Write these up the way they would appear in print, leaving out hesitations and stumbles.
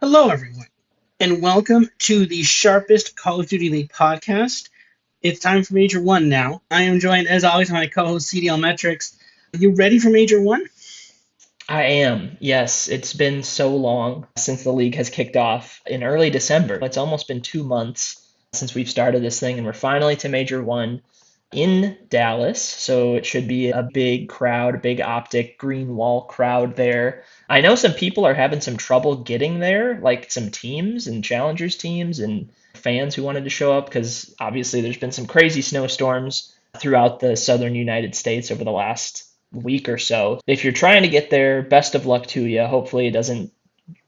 Hello, everyone, and welcome to the Sharpest Call of Duty League podcast. It's time for Major 1 now. I am joined, as always, by my co host, CDLMetrics. You ready for Major 1? I am. Yes, it's been so long since the league has kicked off in early December. It's almost been 2 months since we've started this thing, and we're finally to Major One in Dallas. So it should be a big crowd, big optic green wall crowd there. I know some people are having some trouble getting there, like some teams and challengers teams and fans who wanted to show up because obviously there's been some crazy snowstorms throughout the southern United States over the last week or so. If you're trying to get there, best of luck to you. Hopefully it doesn't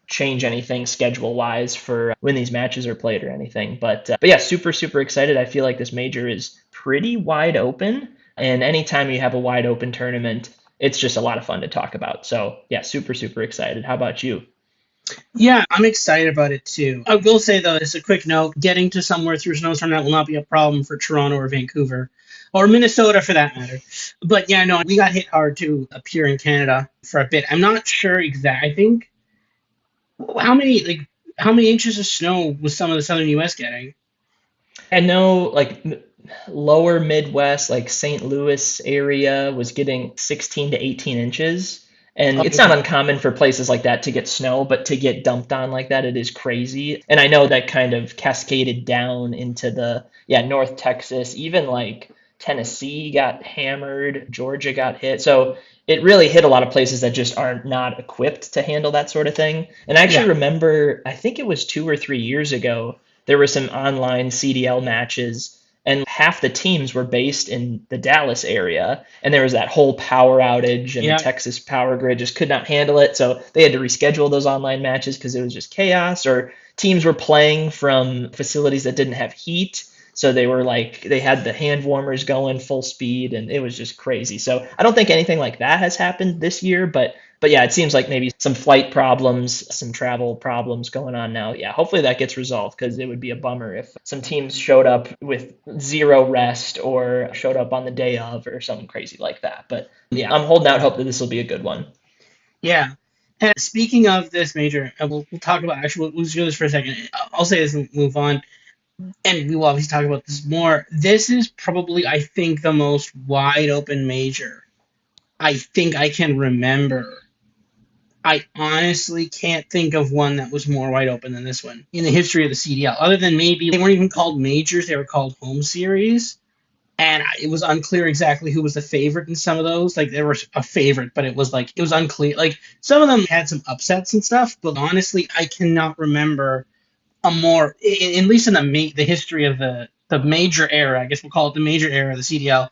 change anything schedule wise for when these matches are played or anything. But yeah, super excited. I feel like this major is pretty wide open, and anytime you have a wide open tournament, it's just a lot of fun to talk about. So yeah, super excited. How about you? Yeah, I'm excited about it too. I will say, though, just a quick note getting to somewhere through a snowstorm that will not be a problem for Toronto or Vancouver or Minnesota for that matter. But yeah, no, we got hit hard too up here in Canada for a bit. I'm not sure exact. I think how many how many inches of snow was some of the southern U.S. getting? I know like lower Midwest, like St. Louis area was getting 16 to 18 inches. And it's not Okay. uncommon for places like that to get snow, but to get dumped on like that, it is crazy. And I know that kind of cascaded down into yeah, North Texas, even like Tennessee got hammered, Georgia got hit. So it really hit a lot of places that just are not equipped to handle that sort of thing. And I actually Yeah. remember, I think it was 2 or 3 years ago, there were some online CDL matches, and half the teams were based in the Dallas area, and there was that whole power outage, and the Yeah. Texas power grid just could not handle it, so they had to reschedule those online matches because it was just chaos. Or teams were playing from facilities that didn't have heat, so they were like they had the hand warmers going full speed, and it was just crazy. So I don't think anything like that has happened this year, but yeah, it seems like maybe some flight problems, some travel problems going on now. Yeah, hopefully that gets resolved because it would be a bummer if some teams showed up with zero rest or showed up on the day of or something crazy like that. But yeah, I'm holding out hope that this will be a good one. Yeah. And speaking of this major, we'll talk about actually, we'll just do this for a second. I'll say this and move on. And we will obviously talk about this more. This is probably, I think, the most wide open major I think I can remember. I honestly can't think of one that was more wide open than this one in the history of the CDL, other than maybe they weren't even called majors, they were called home series. And it was unclear exactly who was the favorite in some of those. Like there was a favorite, but it was unclear. Like some of them had some upsets and stuff, but honestly, I cannot remember a more, at least in the history of the major era. I guess we'll call it the major era of the CDL.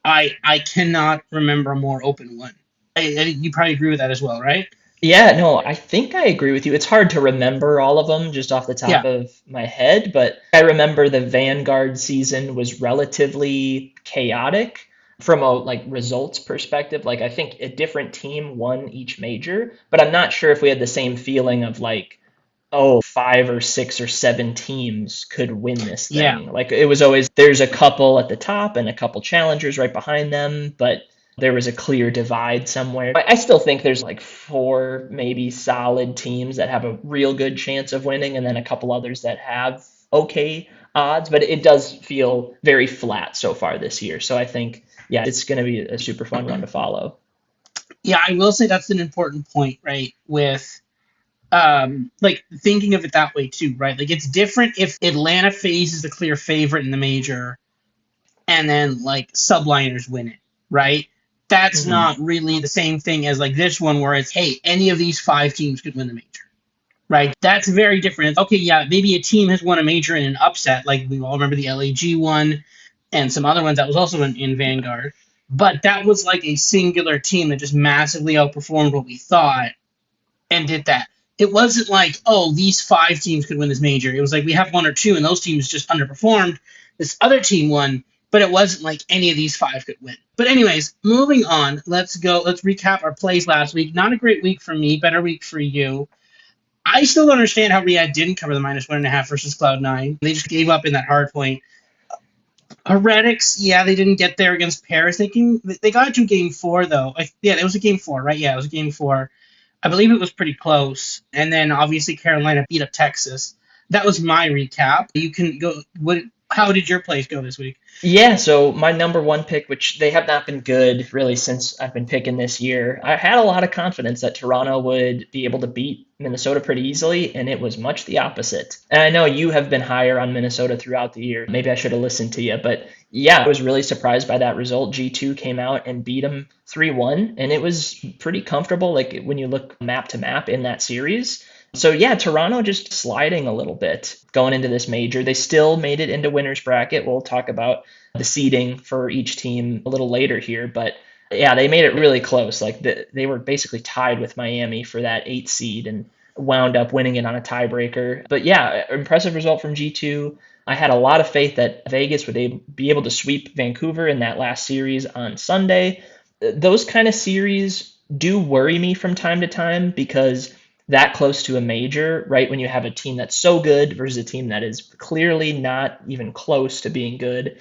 I cannot remember a more open one. You probably agree with that as well, right? Yeah, no, I think I agree with you. It's hard to remember all of them just off the top Yeah, of my head, but I remember the Vanguard season was relatively chaotic from a like results perspective. Like I think a different team won each major, but I'm not sure if we had the same feeling of like, oh, 5 or 6 or 7 teams could win this yeah, thing. Like it was always there's a couple at the top and a couple challengers right behind them, but there was a clear divide somewhere. I still think there's like 4 maybe solid teams that have a real good chance of winning, and then a couple others that have okay odds, but it does feel very flat so far this year. So I think, yeah, it's going to be a super fun run to follow. yeah. I will say that's an important point, right? With like thinking of it that way too, right? Like it's different if Atlanta FaZe is the clear favorite in the major and then like subliners win it, right? That's Hmm. not really the same thing as like this one where it's hey, any of these five teams could win the major. Right, that's very different. Okay, yeah, maybe a team has won a major in an upset, like we all remember the LAG one and some other ones that was also in Vanguard. But that was like a singular team that just massively outperformed what we thought and did that. It wasn't like, oh, these five teams could win this major. It was like we have one or two, and those teams just underperformed. This other team won, but it wasn't like any of these five could win. But anyways, moving on. Let's go. Let's recap our plays last week. Not a great week for me. Better week for you. I still don't understand how Riyadh didn't cover the -1.5 versus Cloud9. They just gave up in that hard point. Heretics, yeah, they didn't get there against Paris. They got to game four though. Yeah, it was a game four, right? Yeah, it was a game four. I believe it was pretty close. And then obviously Carolina beat up Texas. That was my recap. You can go. What? How did your plays go this week? Yeah, so my number one pick, which they have not been good really since I've been picking this year, I had a lot of confidence that Toronto would be able to beat Minnesota pretty easily, and it was much the opposite. And I know you have been higher on Minnesota throughout the year. Maybe I should have listened to you, but yeah, I was really surprised by that result. G2 came out and beat them 3-1, and it was pretty comfortable, like when you look map to map in that series. So yeah, Toronto just sliding a little bit going into this major. They still made it into winners bracket. We'll talk about the seeding for each team a little later here, but yeah, they made it really close. Like they were basically tied with Miami for that 8th seed and wound up winning it on a tiebreaker. But yeah, impressive result from G2. I had a lot of faith that Vegas would be able to sweep Vancouver in that last series on Sunday. Those kind of series do worry me from time to time because that close to a major, right? When you have a team that's so good versus a team that is clearly not even close to being good,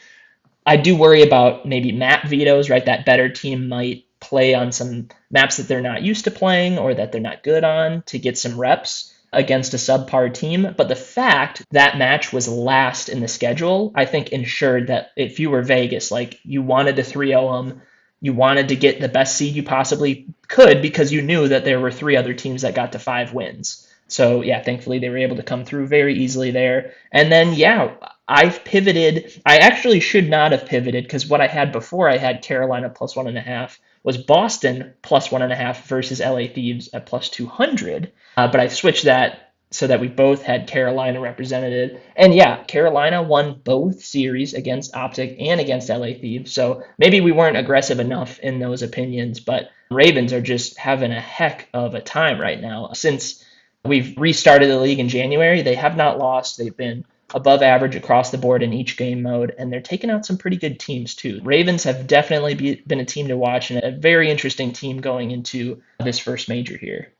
I do worry about maybe map vetoes, right? That better team might play on some maps that they're not used to playing or that they're not good on to get some reps against a subpar team. But the fact that match was last in the schedule, I think ensured that if you were Vegas, like you wanted to 3-0 them, you wanted to get the best seed you possibly could because you knew that there were 3 other teams that got to 5 wins. So yeah, thankfully they were able to come through very easily there. And then yeah, I've pivoted. I actually should not have pivoted because what I had before I had Carolina plus 1.5 was Boston plus 1.5 versus LA Thieves at plus 200. But I switched that so that we both had Carolina represented. And yeah, Carolina won both series against Optic and against LA Thieves. So maybe we weren't aggressive enough in those opinions, but Ravens are just having a heck of a time right now. Since we've restarted the league in January, they have not lost. They've been above average across the board in each game mode, and they're taking out some pretty good teams too. Ravens have definitely been a team to watch and a very interesting team going into this first major here.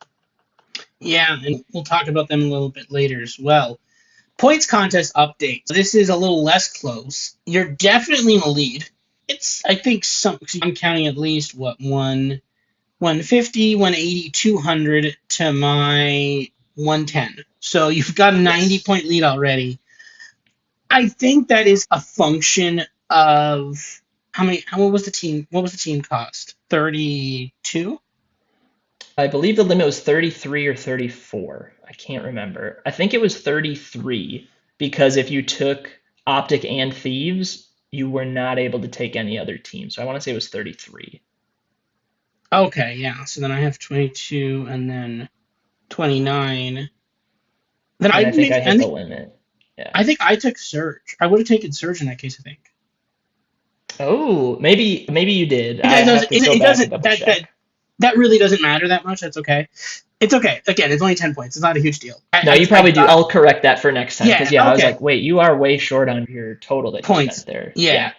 Yeah, and we'll talk about them a little bit later as well. Points contest update. So this is a little less close. You're definitely in the lead. It's, I think, I'm counting at least, what, 150, 180, 200 to my 110. So you've got a 90-point lead already. I think that is a function of what was the team cost? 32? I believe the limit was 33 or 34. I can't remember. I think it was 33 because if you took Optic and Thieves, you were not able to take any other team. So I want to say it was 33. Okay, yeah. So then I have 22 and then 29. Then And I I think maybe I hit the limit. Yeah. I think I took Surge. I would have taken Surge in that case, I think. Oh, maybe you did. I It have doesn't to go it back and doesn't double check. that really doesn't matter that much. That's okay. It's okay. Again, it's only 10 points. It's not a huge deal. No, you I probably do. got I'll correct that for next time because yeah, yeah, I was okay. like, wait, you are way short on your total that you Points. spent there. Yeah. Yeah.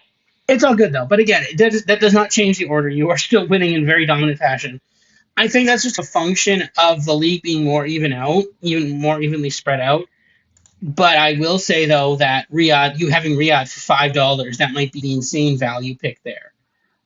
It's all good though. But again, that does not change the order. You are still winning in very dominant fashion. I think that's just a function of the league being more even more evenly spread out. But I will say though that you having Riyadh for $5, that might be the insane value pick there.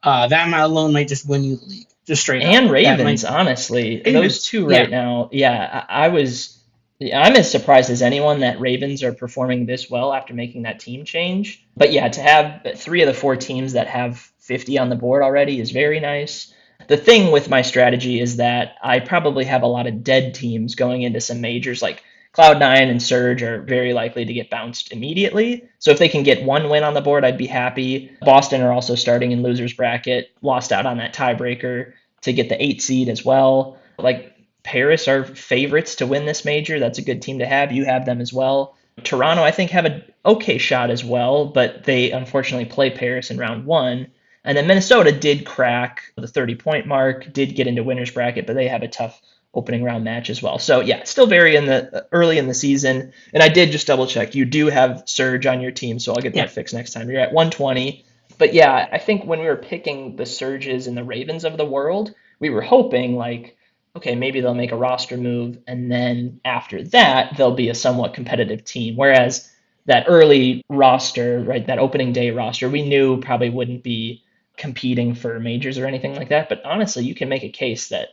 That alone might just win you the league, just straight up. And That might Ravens, honestly, those Ravens, two yeah, right now, yeah, I'm as surprised as anyone that Ravens are performing this well after making that team change. But yeah, to have 3 of the 4 teams that have 50 on the board already is very nice. The thing with my strategy is that I probably have a lot of dead teams going into some majors, like Cloud9 and Surge are very likely to get bounced immediately. So if they can get 1 win on the board, I'd be happy. Boston are also starting in losers bracket, lost out on that tiebreaker to get the 8th seed as well. Like Paris are favorites to win this major. That's a good team to have. You have them as well. Toronto, I think, have an okay shot as well, but they unfortunately play Paris in round 1. And then Minnesota did crack the 30-point mark, did get into winners bracket, but they have a tough opening round match as well. So yeah, still very in the early in the season. And I did just double check. You do have Surge on your team, so I'll get yeah. that fixed next time. You're at 120. But yeah, I think when we were picking the Surges and the Ravens of the world, we were hoping like, okay, maybe they'll make a roster move, and then after that, they'll be a somewhat competitive team. Whereas that early roster, right, that opening day roster, we knew probably wouldn't be competing for majors or anything like that. But honestly, you can make a case that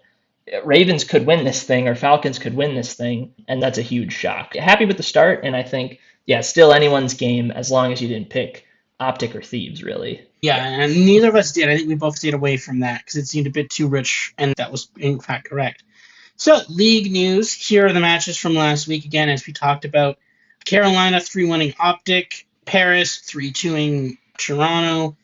Ravens could win this thing or Falcons could win this thing, and that's a huge shock. Happy with the start, and I think, yeah, still anyone's game as long as you didn't pick Optic or Thieves, really. Yeah, and neither of us did. I think we both stayed away from that because it seemed a bit too rich, and that was in fact correct. So, league news. Here are the matches from last week. Again, as we talked about, Carolina 3-1ing Optic, Paris 3-2ing Toronto,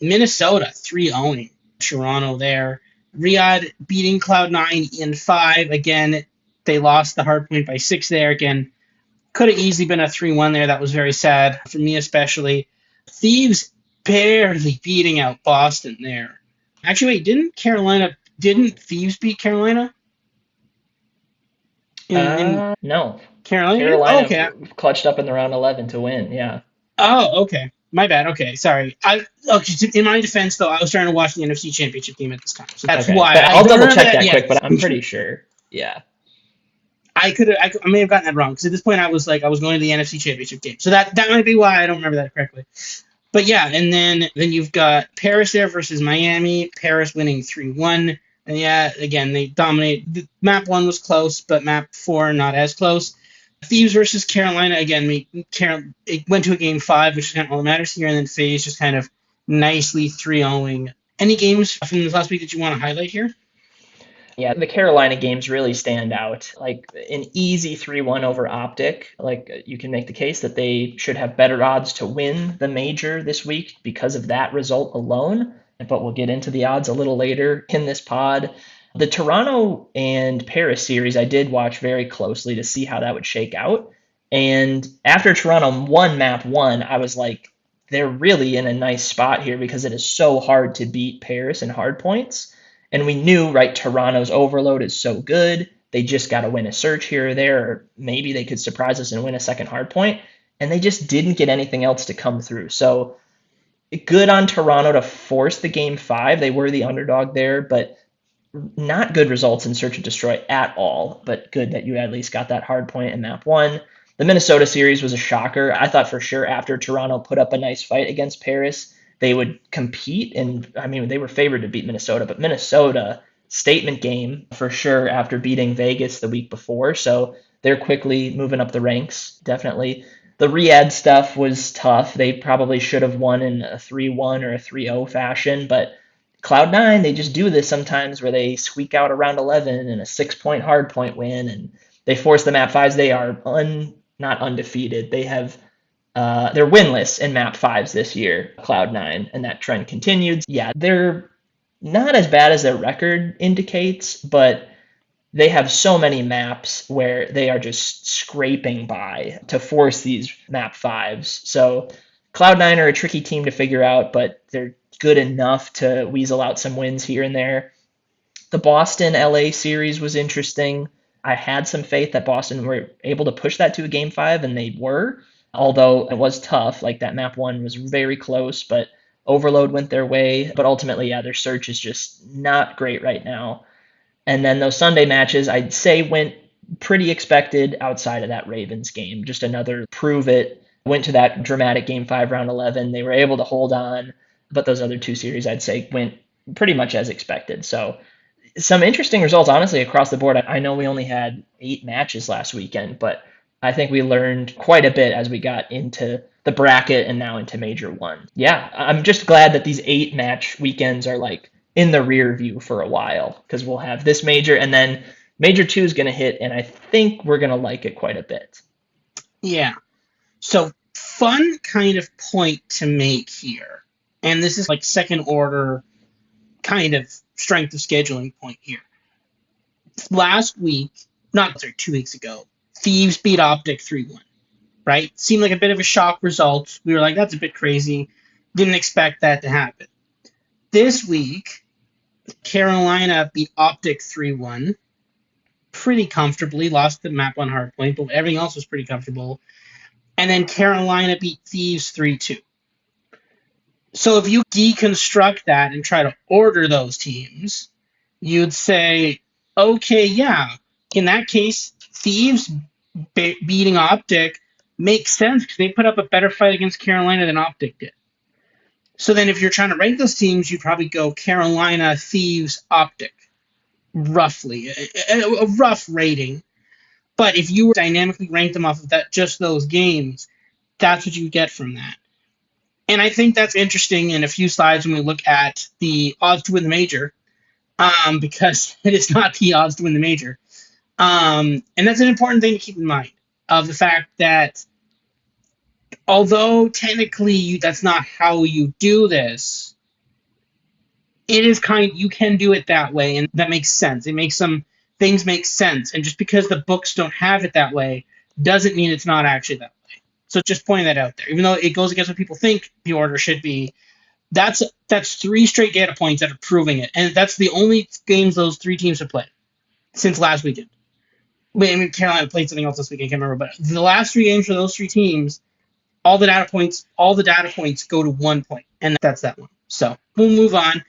Minnesota 3-0ing Toronto there. Riyadh beating Cloud9 in 5. Again, they lost the hard point by 6 there. Again, could have easily been a 3-1 there. That was very sad for me, especially. Thieves barely beating out Boston there. Actually, wait, didn't Thieves beat Carolina? In No. Carolina? Oh, Carolina okay. clutched up in the round 11 to win. Yeah. Oh, okay. My bad. Okay, sorry. In my defense though, I was trying to watch the NFC Championship game at this time, so that's Okay. why But I I'll double remember check that. that Yeah, quick, but I'm pretty sure. Yeah. I may have gotten that wrong because at this point I was going to the NFC Championship game, so that might be why I don't remember that correctly. But yeah, and then you've got Paris there versus Miami. Paris winning 3-1. And yeah, again they dominate. Map 1 was close, but map 4 not as close. Thieves versus Carolina again. It went to a game 5, which is kind of all that matters here, and then FaZe just kind of nicely 3-0ing. Any games from this last week that you want to highlight here? Yeah, the Carolina games really stand out. Like an easy 3-1 over Optic. Like you can make the case that they should have better odds to win the major this week because of that result alone. But we'll get into the odds a little later in this pod. The Toronto and Paris series, I did watch very closely to see how that would shake out. And after Toronto won map 1, I was like, they're really in a nice spot here because it is so hard to beat Paris in hard points. And we knew, right, Toronto's overload is so good. They just got to win a search here or there, or maybe they could surprise us and win a second hard point. And they just didn't get anything else to come through. So good on Toronto to force the game 5. They were the underdog there, but not good results in Search and Destroy at all. But good that you at least got that hard point in map 1. The Minnesota series was a shocker. I thought for sure after Toronto put up a nice fight against Paris, they would compete. And I mean, they were favored to beat Minnesota, but Minnesota, statement game for sure after beating Vegas the week before. So they're quickly moving up the ranks, definitely. The Riyadh stuff was tough. They probably should have won in a 3-1 or a 3-0 fashion, but Cloud9, they just do this sometimes where they squeak out a round 11 and a 6-point hard point win, and they force the map 5s. They are not undefeated. They're winless in map 5s this year, Cloud9, and that trend continued. Yeah, they're not as bad as their record indicates, but they have so many maps where they are just scraping by to force these map 5s. So Cloud9 are a tricky team to figure out, but they're good enough to weasel out some wins here and there. The Boston LA series was interesting. I had some faith that Boston were able to push that to a game 5, and they were, although it was tough. Like that map 1 was very close, but overload went their way. But ultimately, yeah, their search is just not great right now. And then those Sunday matches, I'd say, went pretty expected outside of that Ravens game. Just another prove it. Went to that dramatic game 5, round 11. They were able to hold on. But those other two series, I'd say, went pretty much as expected. So some interesting results, honestly, across the board. I know we only had 8 matches last weekend, but I think we learned quite a bit as we got into the bracket and now into Major 1. Yeah, I'm just glad that these 8 match weekends are like in the rear view for a while because we'll have this major and then Major 2 is going to hit, and I think we're going to like it quite a bit. Yeah. So, fun kind of point to make here. And this is like second order kind of strength of scheduling point here. Last week, not sorry, 2 weeks ago, Thieves beat Optic 3-1. Right? Seemed like a bit of a shock result. We were like, that's a bit crazy. Didn't expect that to happen. This week, Carolina beat Optic 3-1 pretty comfortably, lost the map on hardpoint, but everything else was pretty comfortable. And then Carolina beat Thieves 3-2. So if you deconstruct that and try to order those teams, you'd say, okay, yeah, in that case, Thieves beating Optic makes sense because they put up a better fight against Carolina than Optic did. So then if you're trying to rank those teams, you'd probably go Carolina, Thieves, Optic. roughly, a rough rating. But if you were dynamically rank them off of that just those games, that's what you get from that. And I think that's interesting in a few slides when we look at the odds to win the major, because it is not the odds to win the major. And that's an important thing to keep in mind of the fact that although technically that's not how you do this, it is you can do it that way, and that makes sense. It makes some things make sense, and just because the books don't have it that way doesn't mean it's not actually that way. So just pointing that out there, even though it goes against what people think the order should be, that's three straight data points that are proving it, and that's the only games those three teams have played since last weekend. I mean, Carolina played something else this weekend. I can't remember, but the last three games for those three teams, all the data points go to 1 point, and that's that one. So we'll move on.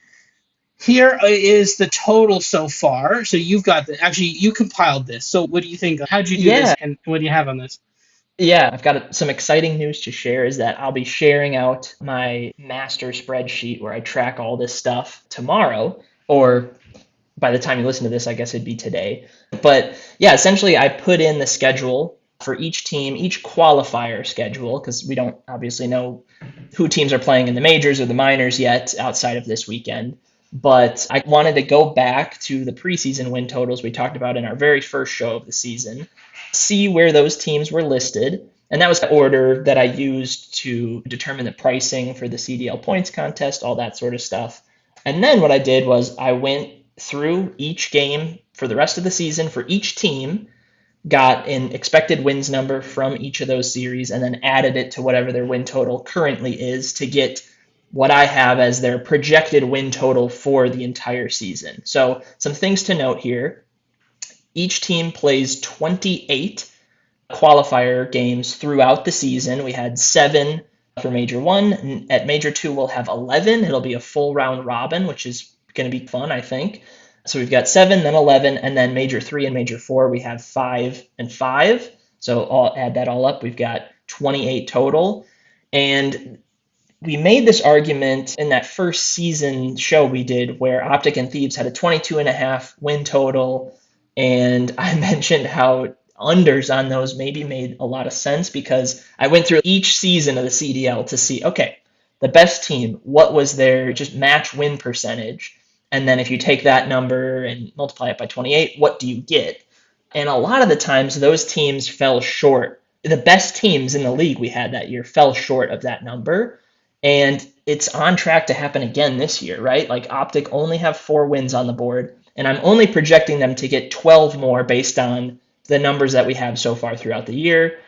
Here is the total so far. So you've got actually you compiled this. So what do you think? How'd you do this, Yeah, and what do you have on this? yeah, I've got some exciting news to share is that I'll be sharing out my master spreadsheet where I track all this stuff tomorrow, or by the time you listen to this, I guess it'd be today. But yeah, essentially, I put in the schedule for each team, each qualifier schedule, because we don't obviously know who teams are playing in the majors or the minors yet outside of this weekend. But I wanted to go back to the preseason win totals we talked about in our very first show of the season, see where those teams were listed. And that was the order that I used to determine the pricing for the CDL points contest, all that sort of stuff. And then what I did was I went through each game for the rest of the season for each team, got an expected wins number from each of those series, and then added it to whatever their win total currently is to get what I have as their projected win total for the entire season. So, some things to note here. Each team plays 28 qualifier games throughout the season. We had 7 for Major 1. At Major 2, we'll have 11. It'll be a full round robin, which is going to be fun, I think. So we've got 7, then 11, and then Major 3 and Major 4, we have 5 and 5. So I'll add that all up. We've got 28 total. And we made this argument in that first season show we did where Optic and Thieves had a 22.5 win total. And I mentioned how unders on those maybe made a lot of sense because I went through each season of the CDL to see, okay, the best team, what was their just match win percentage? And then if you take that number and multiply it by 28, what do you get? And a lot of the times those teams fell short. The best teams in the league we had that year fell short of that number. And it's on track to happen again this year, right? Like Optic only have 4 wins on the board, and I'm only projecting them to get 12 more based on the numbers that we have so far throughout the year.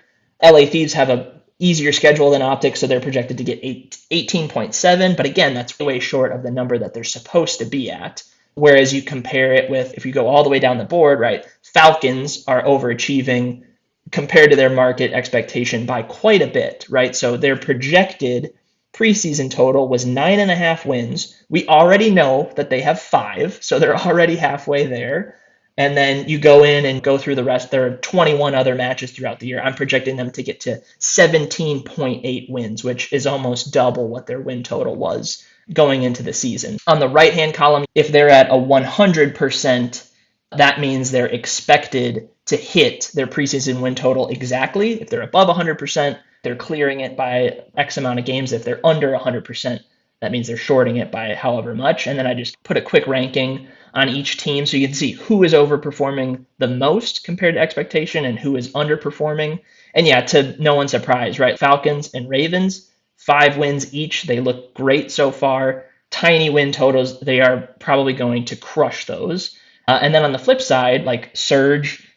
LA Thieves have a easier schedule than Optic, so they're projected to get 18.7, but again, that's way short of the number that they're supposed to be at. Whereas you compare it with, if you go all the way down the board, right, Falcons are overachieving compared to their market expectation by quite a bit, right? So their projected preseason total was 9.5 wins. We already know that they have 5, so they're already halfway there. And then you go in and go through the rest. There are 21 other matches throughout the year. I'm projecting them to get to 17.8 wins, which is almost double what their win total was going into the season. On the right-hand column, if they're at a 100%, that means they're expected to hit their preseason win total exactly. If they're above 100%, they're clearing it by X amount of games. If they're under 100%, that means they're shorting it by however much. And then I just put a quick ranking on each team so you can see who is overperforming the most compared to expectation and who is underperforming. And yeah, to no one's surprise, right? Falcons and Ravens, 5 wins each. They look great so far. Tiny win totals, they are probably going to crush those. And then on the flip side, like Surge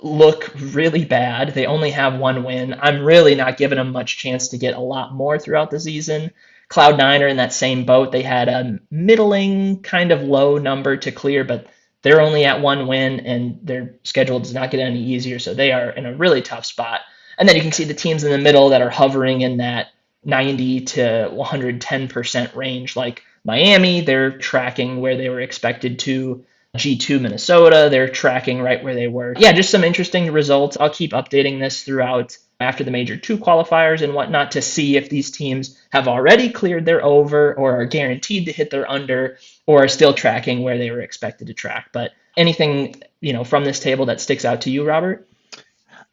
look really bad. They only have 1 win. I'm really not giving them much chance to get a lot more throughout the season. Cloud9 are in that same boat. They had a middling kind of low number to clear, but they're only at 1 win and their schedule does not get any easier. So they are in a really tough spot. And then you can see the teams in the middle that are hovering in that 90 to 110% range, like Miami, they're tracking where they were expected to. G2 Minnesota, they're tracking right where they were. Yeah, just some interesting results. I'll keep updating this throughout after the Major 2 qualifiers and whatnot to see if these teams have already cleared their over or are guaranteed to hit their under or are still tracking where they were expected to track. But Anything, from this table that sticks out to you, Robert?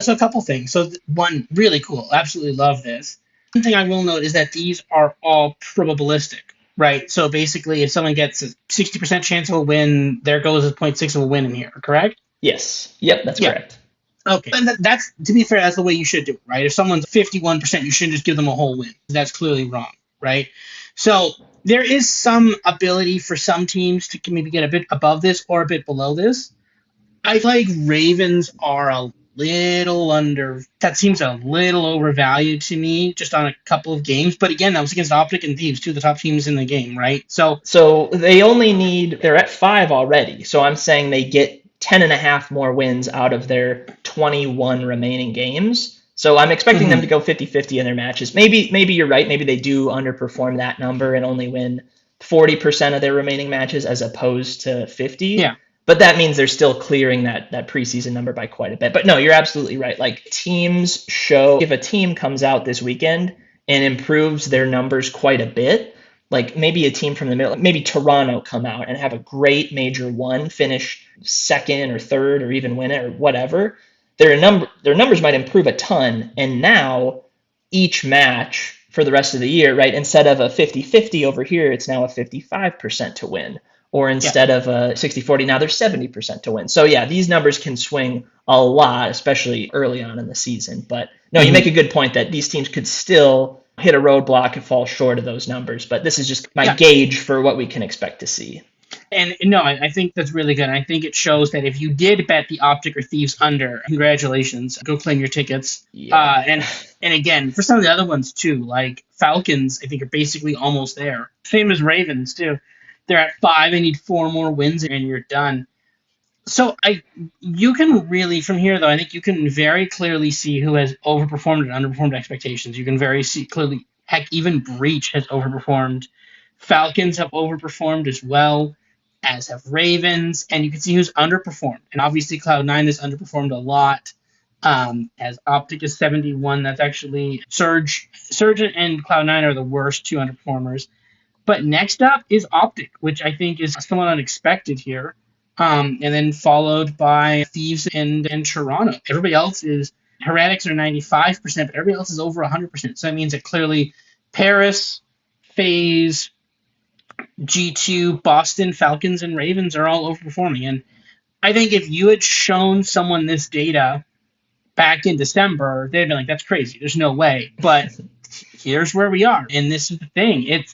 So a couple things. So one, really cool. Absolutely love this. One thing I will note is that these are all probabilistic, right? So basically, if someone gets a 60% chance of a win, there goes a zero point 0.6 of a win in here, correct? Yes. Yep, that's Yeah. correct. Okay. And that's, to be fair, that's the way you should do it, right? If someone's 51%, you shouldn't just give them a whole win. That's clearly wrong, right? So there is some ability for some teams to maybe get a bit above this or a bit below this. I feel like Ravens are a little under. That seems a little overvalued to me, just on a couple of games. But again, that was against Optic and Thieves, two of the top teams in the game, right? So So they're at 5 already. So I'm saying they get 10 and a half more wins out of their 21 remaining games. So I'm expecting them to mhm, go 50-50 in their matches. Maybe you're right. Maybe they do underperform that number and only win 40% of their remaining matches as opposed to 50. yeah, But that means they're still clearing that preseason number by quite a bit. But no, you're absolutely right. Like teams show if a team comes out this weekend and improves their numbers quite a bit, like maybe a team from the middle, maybe Toronto come out and have a great major one, finish second or third or even win it or whatever, their numbers might improve a ton. And now each match for the rest of the year, right, instead of a 50-50 over here, it's now a 55% to win. Or yeah, instead of a 60-40, now there's 70% to win. So yeah, these numbers can swing a lot, especially early on in the season. But no, you make mhm, a good point that these teams could still hit a roadblock and fall short of those numbers. But this is just my yeah. gauge for what we can expect to see. And no, I think that's really good. I think it shows that if you did bet the Optic or Thieves under, congratulations, go claim your tickets. Yeah. And again, for some of the other ones too, like Falcons, I think are basically almost there. Same as Ravens too. They're at 5. They need 4 more wins, and you're done. So you can really from here though. I think you can very clearly see who has overperformed and underperformed expectations. You can very see clearly. Heck, even Breach has overperformed. Falcons have overperformed as well, as have Ravens, and you can see who's underperformed. And obviously, Cloud9 has underperformed a lot. As Optic is 71, that's actually Surge and Cloud9 are the worst two underperformers. But next up is Optic, which I think is somewhat unexpected here. And then followed by Thieves and Toronto. Everybody else is Heretics are 95%, but everybody else is over 100%. So that means that clearly Paris, FaZe, G2, Boston, Falcons, and Ravens are all overperforming. And I think if you had shown someone this data back in December, they'd be like, that's crazy. There's no way. But here's where we are. And this is the thing.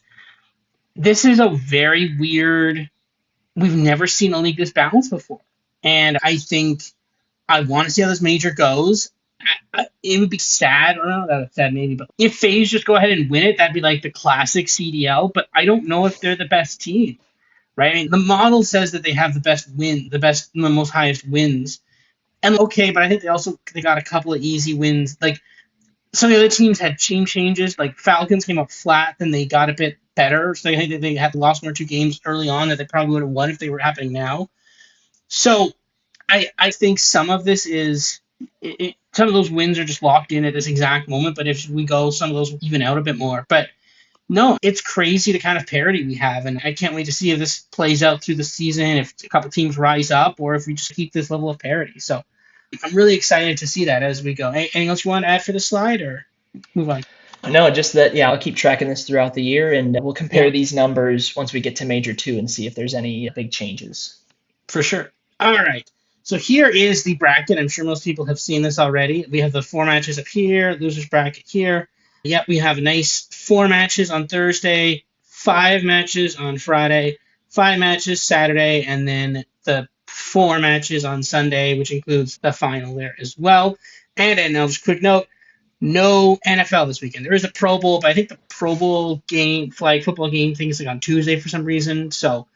This is a very weird. We've never seen a league this balanced before, and I think I want to see how this major goes. It would be sad, or not that sad maybe, but if FaZe just go ahead and win it, that'd be like the classic CDL. But I don't know if they're the best team, right? I mean, the model says that they have the best win, the most highest wins, and okay, but I think they got a couple of easy wins. Like some of the other teams had team changes. Like Falcons came up flat, then they got a bit better. So I think they had lost 1 or 2 games early on that they probably would have won if they were happening now. So I think some of this is some of those wins are just locked in at this exact moment. But if we go, some of those will even out a bit more. But no, it's crazy the kind of parity we have, and I can't wait to see if this plays out through the season. If a couple teams rise up, or if we just keep this level of parity. So I'm really excited to see that as we go. Anything else you want to add for the slide, or move on? No, just that, yeah, I'll keep tracking this throughout the year and we'll Yeah, compare these numbers once we get to Major 2 and see if there's any big changes. for sure. All right. So here is the bracket. I'm sure most people have seen this already. We have the 4 matches up here, losers bracket here. Yep, we have nice 4 matches on Thursday, 5 matches on Friday, 5 matches Saturday, and then the 4 matches on Sunday, which includes the final there as well. And now just a quick note, no NFL this weekend. There is a Pro Bowl, but I think the Pro Bowl game, flag football game, thing is like on Tuesday for some reason. So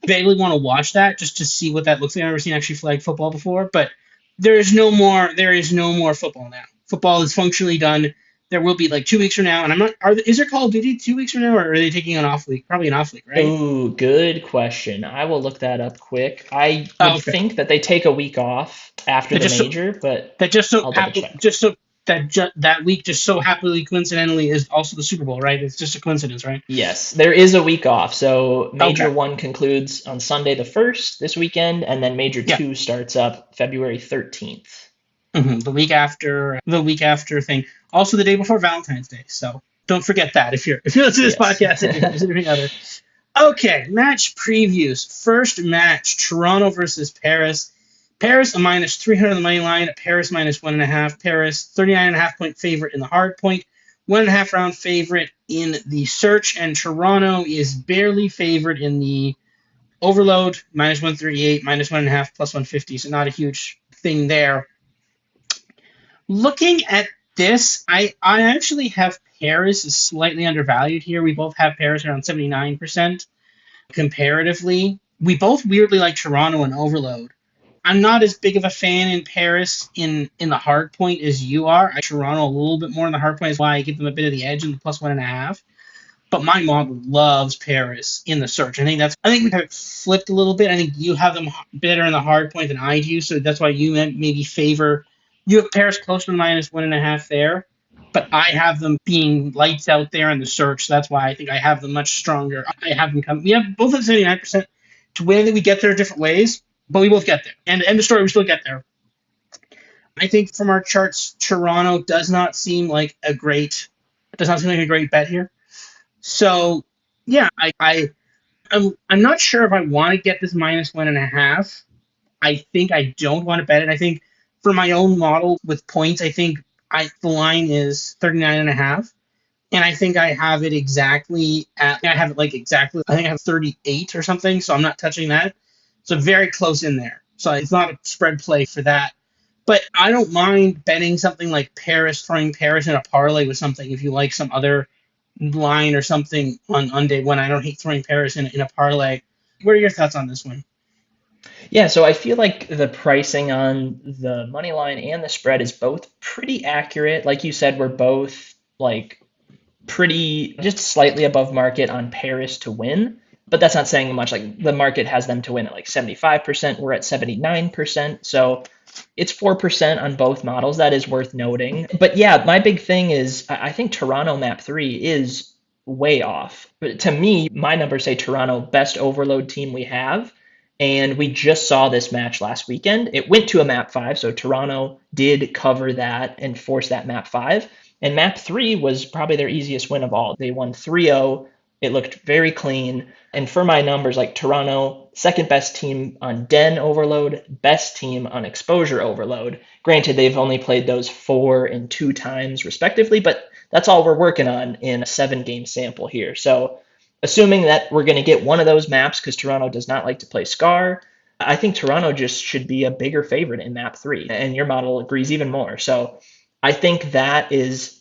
I vaguely want to watch that just to see what that looks like. I've never seen actually flag football before, but there is no more. There is no more football now. Football is functionally done. There will be like 2 weeks from now, and I'm not. Is there Call of Duty 2 weeks from now, or are they taking an off week? Probably an off week, right? Ooh, good question. I will look that up quick. I would Oh, okay. think that they take a week off after That the just so major, but that just so I'll double happen check. just so that week just so happily coincidentally is also the Super Bowl, right? It's just a coincidence, right? Yes, there is a week off. So Okay. Major 1 concludes on Sunday the 1st this weekend, and then Major Yeah. 2 starts up February 13th. The week after thing. Also the day before Valentine's Day. So don't forget that if you're listening to this Yes. podcast and you're considering other. Okay, match previews. First match: Toronto versus Paris. Paris a minus 300 on the money line. Paris minus 1.5. Paris 39.5 point favorite in the hard point. 1.5 round favorite in the search, and Toronto is barely favored in the overload. Minus 138, minus 1.5, plus 150. So not a huge thing there. Looking at this, I actually have Paris is slightly undervalued here. We both have Paris around 79% comparatively. We both weirdly like Toronto and Overload. I'm not as big of a fan in Paris in the hard point as you are. I Toronto a little bit more in the hard point is why I give them a bit of the edge in the plus 1.5. But my model loves Paris in the search. I think we have it flipped a little bit. I think you have them better in the hard point than I do, so that's why you maybe favor you have Paris close to minus 1.5 there. But I have them being lights out there in the search. So that's why I think I have them much stronger. I have them come. We have both at 79% to win. That we get there different ways, but we both get there. And end of story, we still get there. I think from our charts, Toronto does not seem like a great bet here. So yeah, I'm not sure if I want to get this minus 1.5. I think I don't want to bet it. I think for my own model with points, I think the line is 39.5. And I think I have it exactly I have it like exactly, I think I have 38 or something. So I'm not touching that. So very close in there. So it's not a spread play for that. But I don't mind betting something like Paris, throwing Paris in a parlay with something if you like some other line or something on day one. I don't hate throwing Paris in a parlay. What are your thoughts on this one? Yeah, so I feel like the pricing on the money line and the spread is both pretty accurate. Like you said, we're both like pretty just slightly above market on Paris to win, but that's not saying much. Like the market has them to win at like 75%, we're at 79%. So it's 4% on both models. That is worth noting. But yeah, my big thing is I think Toronto map 3 is way off. But to me, my numbers say Toronto best overload team we have. And we just saw this match last weekend. It went to a map 5, so Toronto did cover that and force that map 5. And map 3 was probably their easiest win of all. They won 3-0. It looked very clean. And for my numbers, like Toronto, second best team on Den overload, best team on exposure overload. Granted, they've only played those 4 and 2 times respectively, but that's all we're working on in a 7-game sample here. So assuming that we're going to get one of those maps because Toronto does not like to play Scar, I think Toronto just should be a bigger favorite in map 3. And your model agrees even more. So I think that is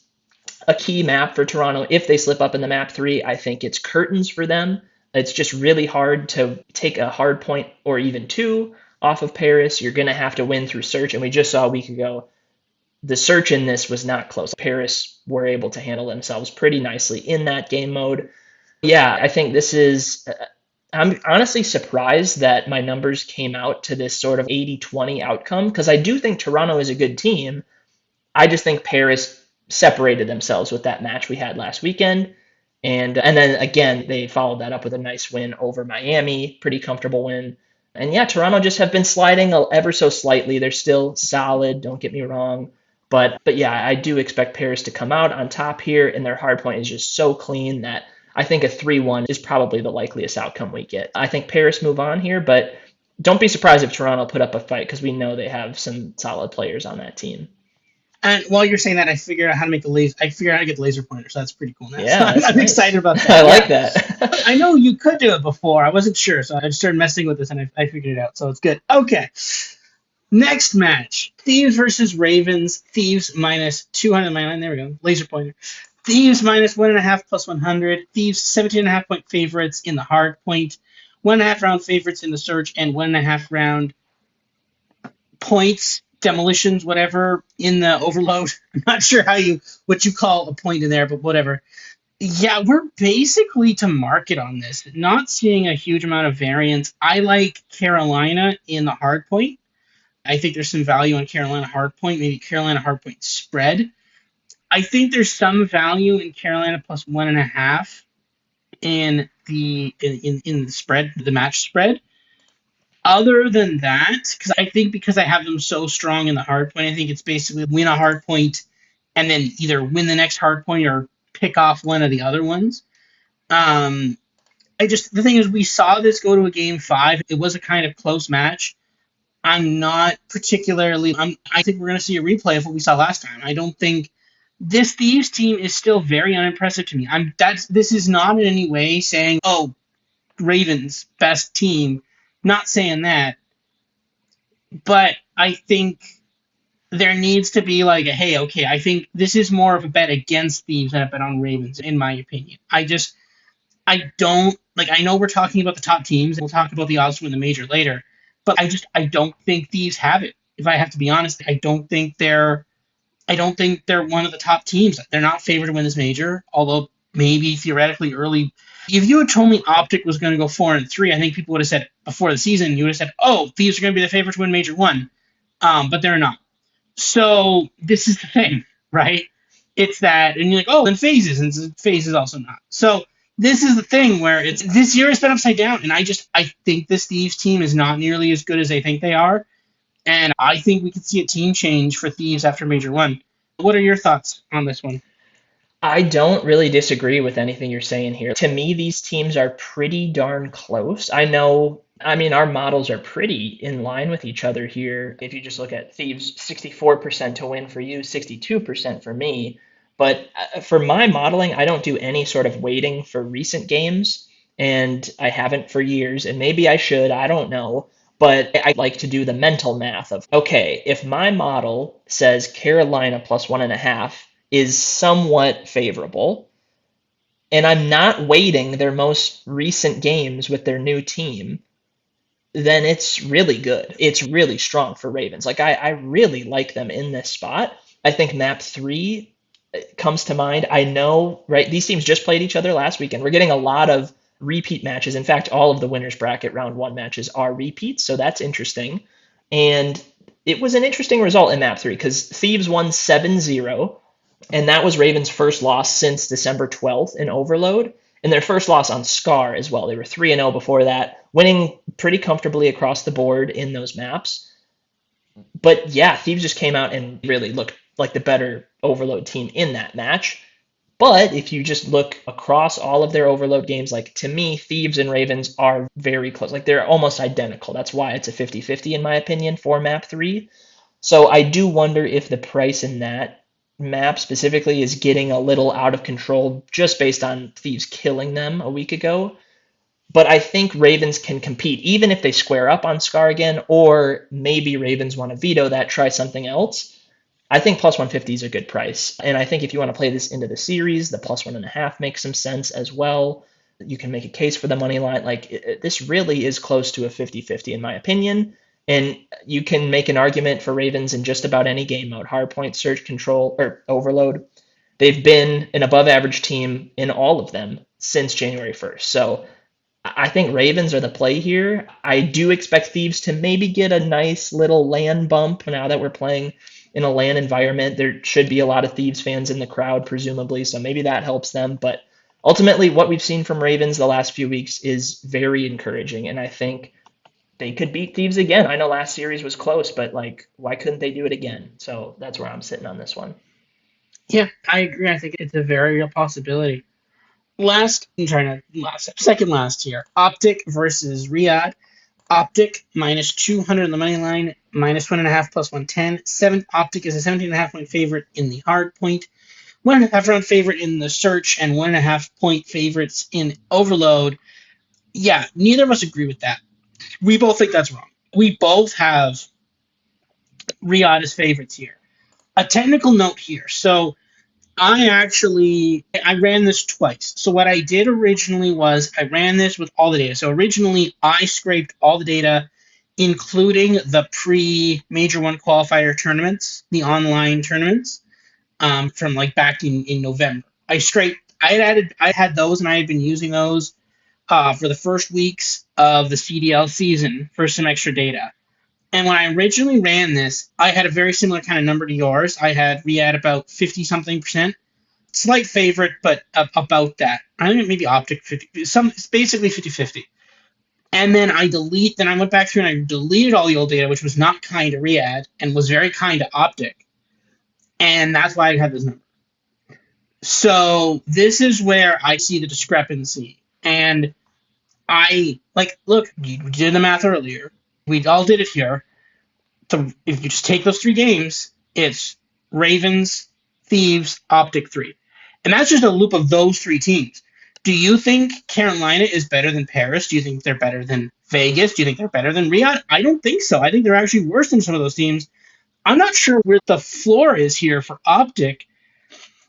a key map for Toronto. If they slip up in the map 3, I think it's curtains for them. It's just really hard to take a hard point or even 2 off of Paris. You're going to have to win through search. And we just saw a week ago, the search in this was not close. Paris were able to handle themselves pretty nicely in that game mode. Yeah, I think this is. I'm honestly surprised that my numbers came out to this sort of 80-20 outcome because I do think Toronto is a good team. I just think Paris separated themselves with that match we had last weekend. And then again, they followed that up with a nice win over Miami, pretty comfortable win. And yeah, Toronto just have been sliding ever so slightly. They're still solid, don't get me wrong. But yeah, I do expect Paris to come out on top here, and their hard point is just so clean that I think a 3-1 is probably the likeliest outcome we get. I think Paris move on here, but don't be surprised if Toronto put up a fight because we know they have some solid players on that team. And while you're saying that, I figured out how to make I figured out how to get the laser pointer, so that's pretty cool now. So Yeah, that's I'm nice. excited about I that. like Yeah. that. I know you could do it before. I wasn't sure, so I just started messing with this and I figured it out. So it's good. Okay. Next match. Thieves versus Ravens. Thieves minus 200. My line. There we go. Laser pointer. Thieves minus 1.5 plus 100. Thieves 17.5 point favorites in the hard point. 1.5 round favorites in the search and 1.5 round points, demolitions, whatever, in the overload. I'm not sure what you call a point in there, but whatever. Yeah, we're basically to market on this. Not seeing a huge amount of variance. I like Carolina in the hard point. I think there's some value on Carolina hardpoint, maybe Carolina hardpoint spread. I think there's some value in Carolina plus 1.5 in the spread, the match spread. Other than that, because I have them so strong in the hard point, I think it's basically win a hard point and then either win the next hard point or pick off one of the other ones. Um, the thing is, we saw this go to a game 5. It was a kind of close match. I'm not particularly. I think we're going to see a replay of what we saw last time. I don't think this Thieves team is still very unimpressive to me. This is not in any way saying, oh, Ravens best team. Not saying that, but I think there needs to be like a hey, okay, I think this is more of a bet against Thieves than a bet on Ravens, in my opinion. I don't like. I know we're talking about the top teams, and we'll talk about the odds to win the major later, but I don't think Thieves have it. If I have to be honest, I don't think they're one of the top teams. They're not favored to win this major, although maybe theoretically early. If you had told me Optic was going to go 4-3, I think people would have said before the season, you would have said, "Oh, Thieves are going to be the favorite to win Major One," but they're not. So this is the thing, right? It's that, and you're like, "Oh, then phases," and phases also not. So this is the thing where it's this year has been upside down, and I think this Thieves team is not nearly as good as they think they are. And I think we could see a team change for Thieves after Major One. What are your thoughts on this one? I don't really disagree with anything you're saying here. To me, these teams are pretty darn close. I mean, our models are pretty in line with each other here. If you just look at Thieves, 64% to win for you, 62% for me. But for my modeling, I don't do any sort of weighting for recent games, and I haven't for years, and maybe I should, I don't know. But I like to do the mental math of, okay, if my model says Carolina plus 1.5 is somewhat favorable, and I'm not weighting their most recent games with their new team, then it's really good. It's really strong for Ravens. Like I really like them in this spot. I think map 3 comes to mind. I know, right? These teams just played each other last weekend. We're getting a lot of repeat matches. In fact, all of the winners bracket round 1 matches are repeats, so that's interesting. And it was an interesting result in map 3 because Thieves won 7-0, and that was Ravens' first loss since December 12th in Overload, and their first loss on Scar as well. They were 3-0 before that, winning pretty comfortably across the board in those maps. But yeah, Thieves just came out and really looked like the better Overload team in that match. But if you just look across all of their Overload games, like to me, Thieves and Ravens are very close. Like they're almost identical. That's why it's a 50-50 in my opinion for map 3. So I do wonder if the price in that map specifically is getting a little out of control just based on Thieves killing them a week ago. But I think Ravens can compete, even if they square up on Scar again, or maybe Ravens want to veto that, try something else. I think plus 150 is a good price. And I think if you want to play this into the series, the plus 1.5 makes some sense as well. You can make a case for the money line. This really is close to a 50-50 in my opinion. And you can make an argument for Ravens in just about any game mode, hardpoint, surge control, or overload. They've been an above average team in all of them since January 1st. So I think Ravens are the play here. I do expect Thieves to maybe get a nice little LAN bump now that we're playing in a LAN environment. There should be a lot of Thieves fans in the crowd, presumably, so maybe that helps them. But ultimately, what we've seen from Ravens the last few weeks is very encouraging, and I think they could beat Thieves again. I know last series was close, but why couldn't they do it again? So that's where I'm sitting on this one. Yeah, I agree. I think it's a very real possibility. Second last here. Optic versus Riyadh. Optic minus 200 on the money line, minus 1.5 plus 110. Optic is a 17.5 point favorite in the hard point, 1.5 round favorite in the search, and 1.5 point favorites in overload. Yeah, neither of us agree with that. We both think that's wrong. We both have Riyadh as favorites here. A technical note here. So I ran this twice. So what I did originally was I ran this with all the data. So originally I scraped all the data, including the pre-Major One qualifier tournaments, the online tournaments, from like back in November. I had those and I had been using those for the first weeks of the CDL season for some extra data. And when I originally ran this, I had a very similar kind of number to yours. I had Riyadh about 50 something percent. Slight favorite, but about that. I think maybe Optic 50. It's basically 50-50. And then then I went back through and I deleted all the old data, which was not kind to Riyadh and was very kind to Optic. And that's why I had this number. So this is where I see the discrepancy. And look, you did the math earlier. We all did it here. If you just take those three games, it's Ravens, Thieves, Optic 3. And that's just a loop of those three teams. Do you think Carolina is better than Paris? Do you think they're better than Vegas? Do you think they're better than Riyadh? I don't think so. I think they're actually worse than some of those teams. I'm not sure where the floor is here for Optic.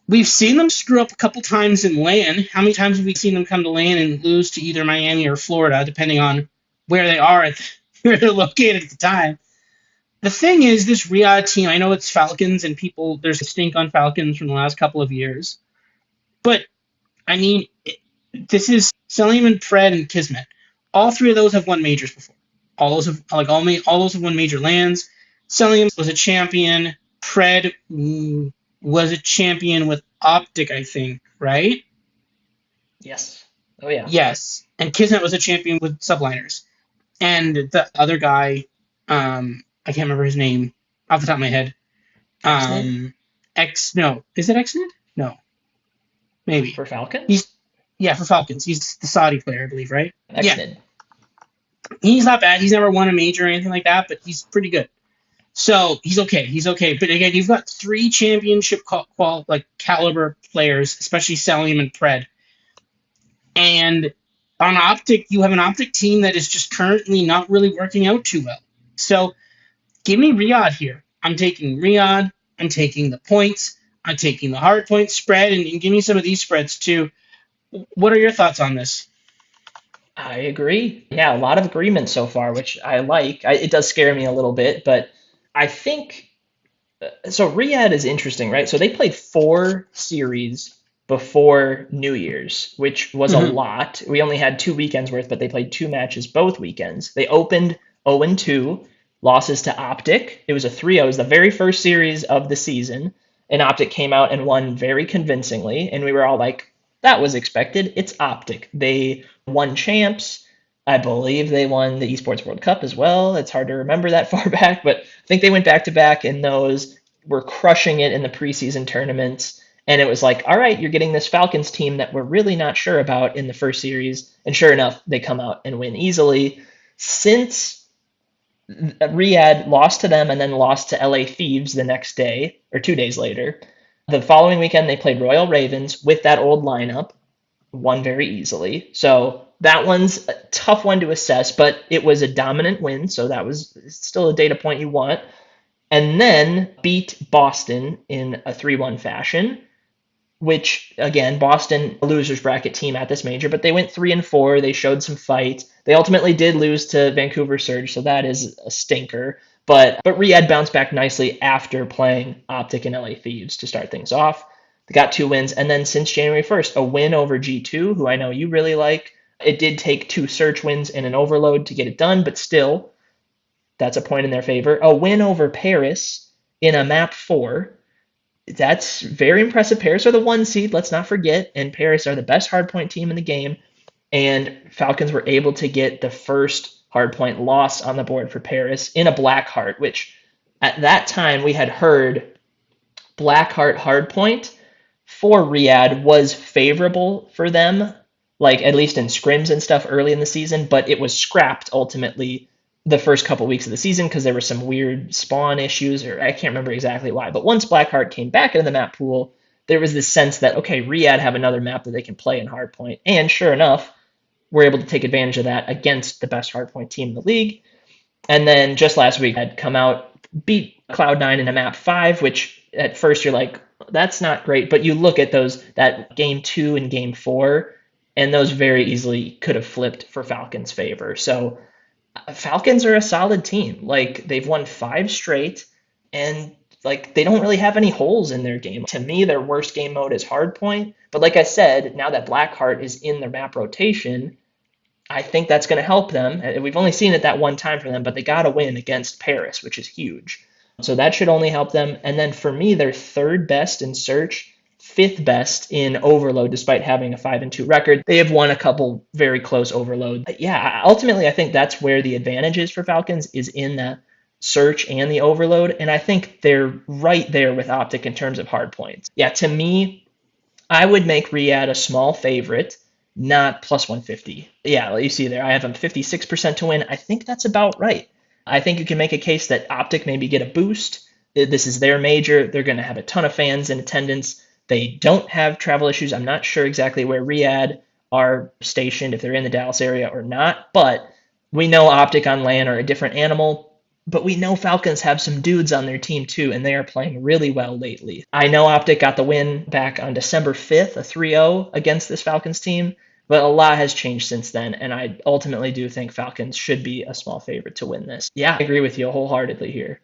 We've seen them screw up a couple times in LAN. How many times have we seen them come to LAN and lose to either Miami or Florida, depending on where they are where they're located at the time? The thing is, this Riyadh team, I know it's Falcons and there's a stink on Falcons from the last couple of years. But, I mean, this is Salim and Fred and Kismet. All three of those have won majors before. All those have won major lands. Salim was a champion. Fred was a champion with Optic, I think, right? Yes. Oh yeah. Yes. And Kismet was a champion with Subliners. And the other guy, I can't remember his name off the top of my head. No. Is it Xnid? No. Maybe. For Falcons? For Falcons. He's the Saudi player, I believe, right? Xnid. Yeah. He's not bad. He's never won a major or anything like that, but he's pretty good. So he's okay. But again, you've got three championship caliber players, especially Salim and Pred. And on Optic, you have an Optic team that is just currently not really working out too well. So give me Riyadh here. I'm taking Riyadh. I'm taking the points. I'm taking the hard point spread, and give me some of these spreads too. What are your thoughts on this? I agree. Yeah, a lot of agreement so far, which I like. It does scare me a little bit, but I think so. Riyadh is interesting, right? So they played 4 series before New Year's, which was a lot. We only had 2 weekends worth, but they played 2 matches both weekends. They opened 0-2, losses to Optic. It was a 3-0. It was the very first series of the season, and Optic came out and won very convincingly, and we were all like, that was expected. It's Optic. They won champs. I believe they won the Esports World Cup as well. It's hard to remember that far back, but I think they went back to back in those, were crushing it in the preseason tournaments. And it was like, all right, you're getting this Falcons team that we're really not sure about in the first series. And sure enough, they come out and win easily. Since Riyadh lost to them and then lost to LA Thieves the next day, or 2 days later, the following weekend, they played Royal Ravens with that old lineup, won very easily. So that one's a tough one to assess, but it was a dominant win, so that was still a data point you want. And then beat Boston in a 3-1 fashion, which, again, Boston, a loser's bracket team at this major, but they went 3-4. They showed some fight. They ultimately did lose to Vancouver Surge, so that is a stinker. But Riyadh bounced back nicely after playing Optic and LA Thieves to start things off. They got 2 wins. And then since January 1st, a win over G2, who I know you really like. It did take 2 search wins and an overload to get it done, but still, that's a point in their favor. A win over Paris in a map 4. That's very impressive. Paris are the 1 seed, let's not forget. And Paris are the best hardpoint team in the game. And Falcons were able to get the first hardpoint loss on the board for Paris in a Blackheart, which at that time we had heard Blackheart hardpoint for Riyadh was favorable for them, like at least in scrims and stuff early in the season, but it was scrapped ultimately the first couple weeks of the season because there were some weird spawn issues, or I can't remember exactly why. But once Blackheart came back into the map pool, there was this sense that, okay, Riyadh have another map that they can play in hardpoint. And sure enough, we're able to take advantage of that against the best hardpoint team in the league. And then just last week, had come out, beat Cloud9 in a map 5, which at first you're like, that's not great. But you look at those, that game 2 and game 4, and those very easily could have flipped for Falcons' favor. So Falcons are a solid team. Like, they've won 5 straight, and like they don't really have any holes in their game. To me, their worst game mode is hardpoint. But like I said, now that Blackheart is in their map rotation, I think that's going to help them. We've only seen it that one time for them, but they got to win against Paris, which is huge. So that should only help them. And then for me, they're third best in search, fifth best in overload, despite having a 5-2 record. They have won a couple very close overload. Yeah, ultimately, I think that's where the advantage is for Falcons is in the search and the overload. And I think they're right there with Optic in terms of hard points. Yeah, to me, I would make Riyadh a small favorite, not plus 150. Yeah, you see there, I have them 56% to win. I think that's about right. I think you can make a case that Optic maybe get a boost. This is their major. They're going to have a ton of fans in attendance. They don't have travel issues. I'm not sure exactly where Riyadh are stationed, if they're in the Dallas area or not, but we know Optic on land are a different animal. But we know Falcons have some dudes on their team too, and they are playing really well lately. I know Optic got the win back on December 5th, a 3-0 against this Falcons team, but a lot has changed since then, and I ultimately do think Falcons should be a small favorite to win this. Yeah, I agree with you wholeheartedly here.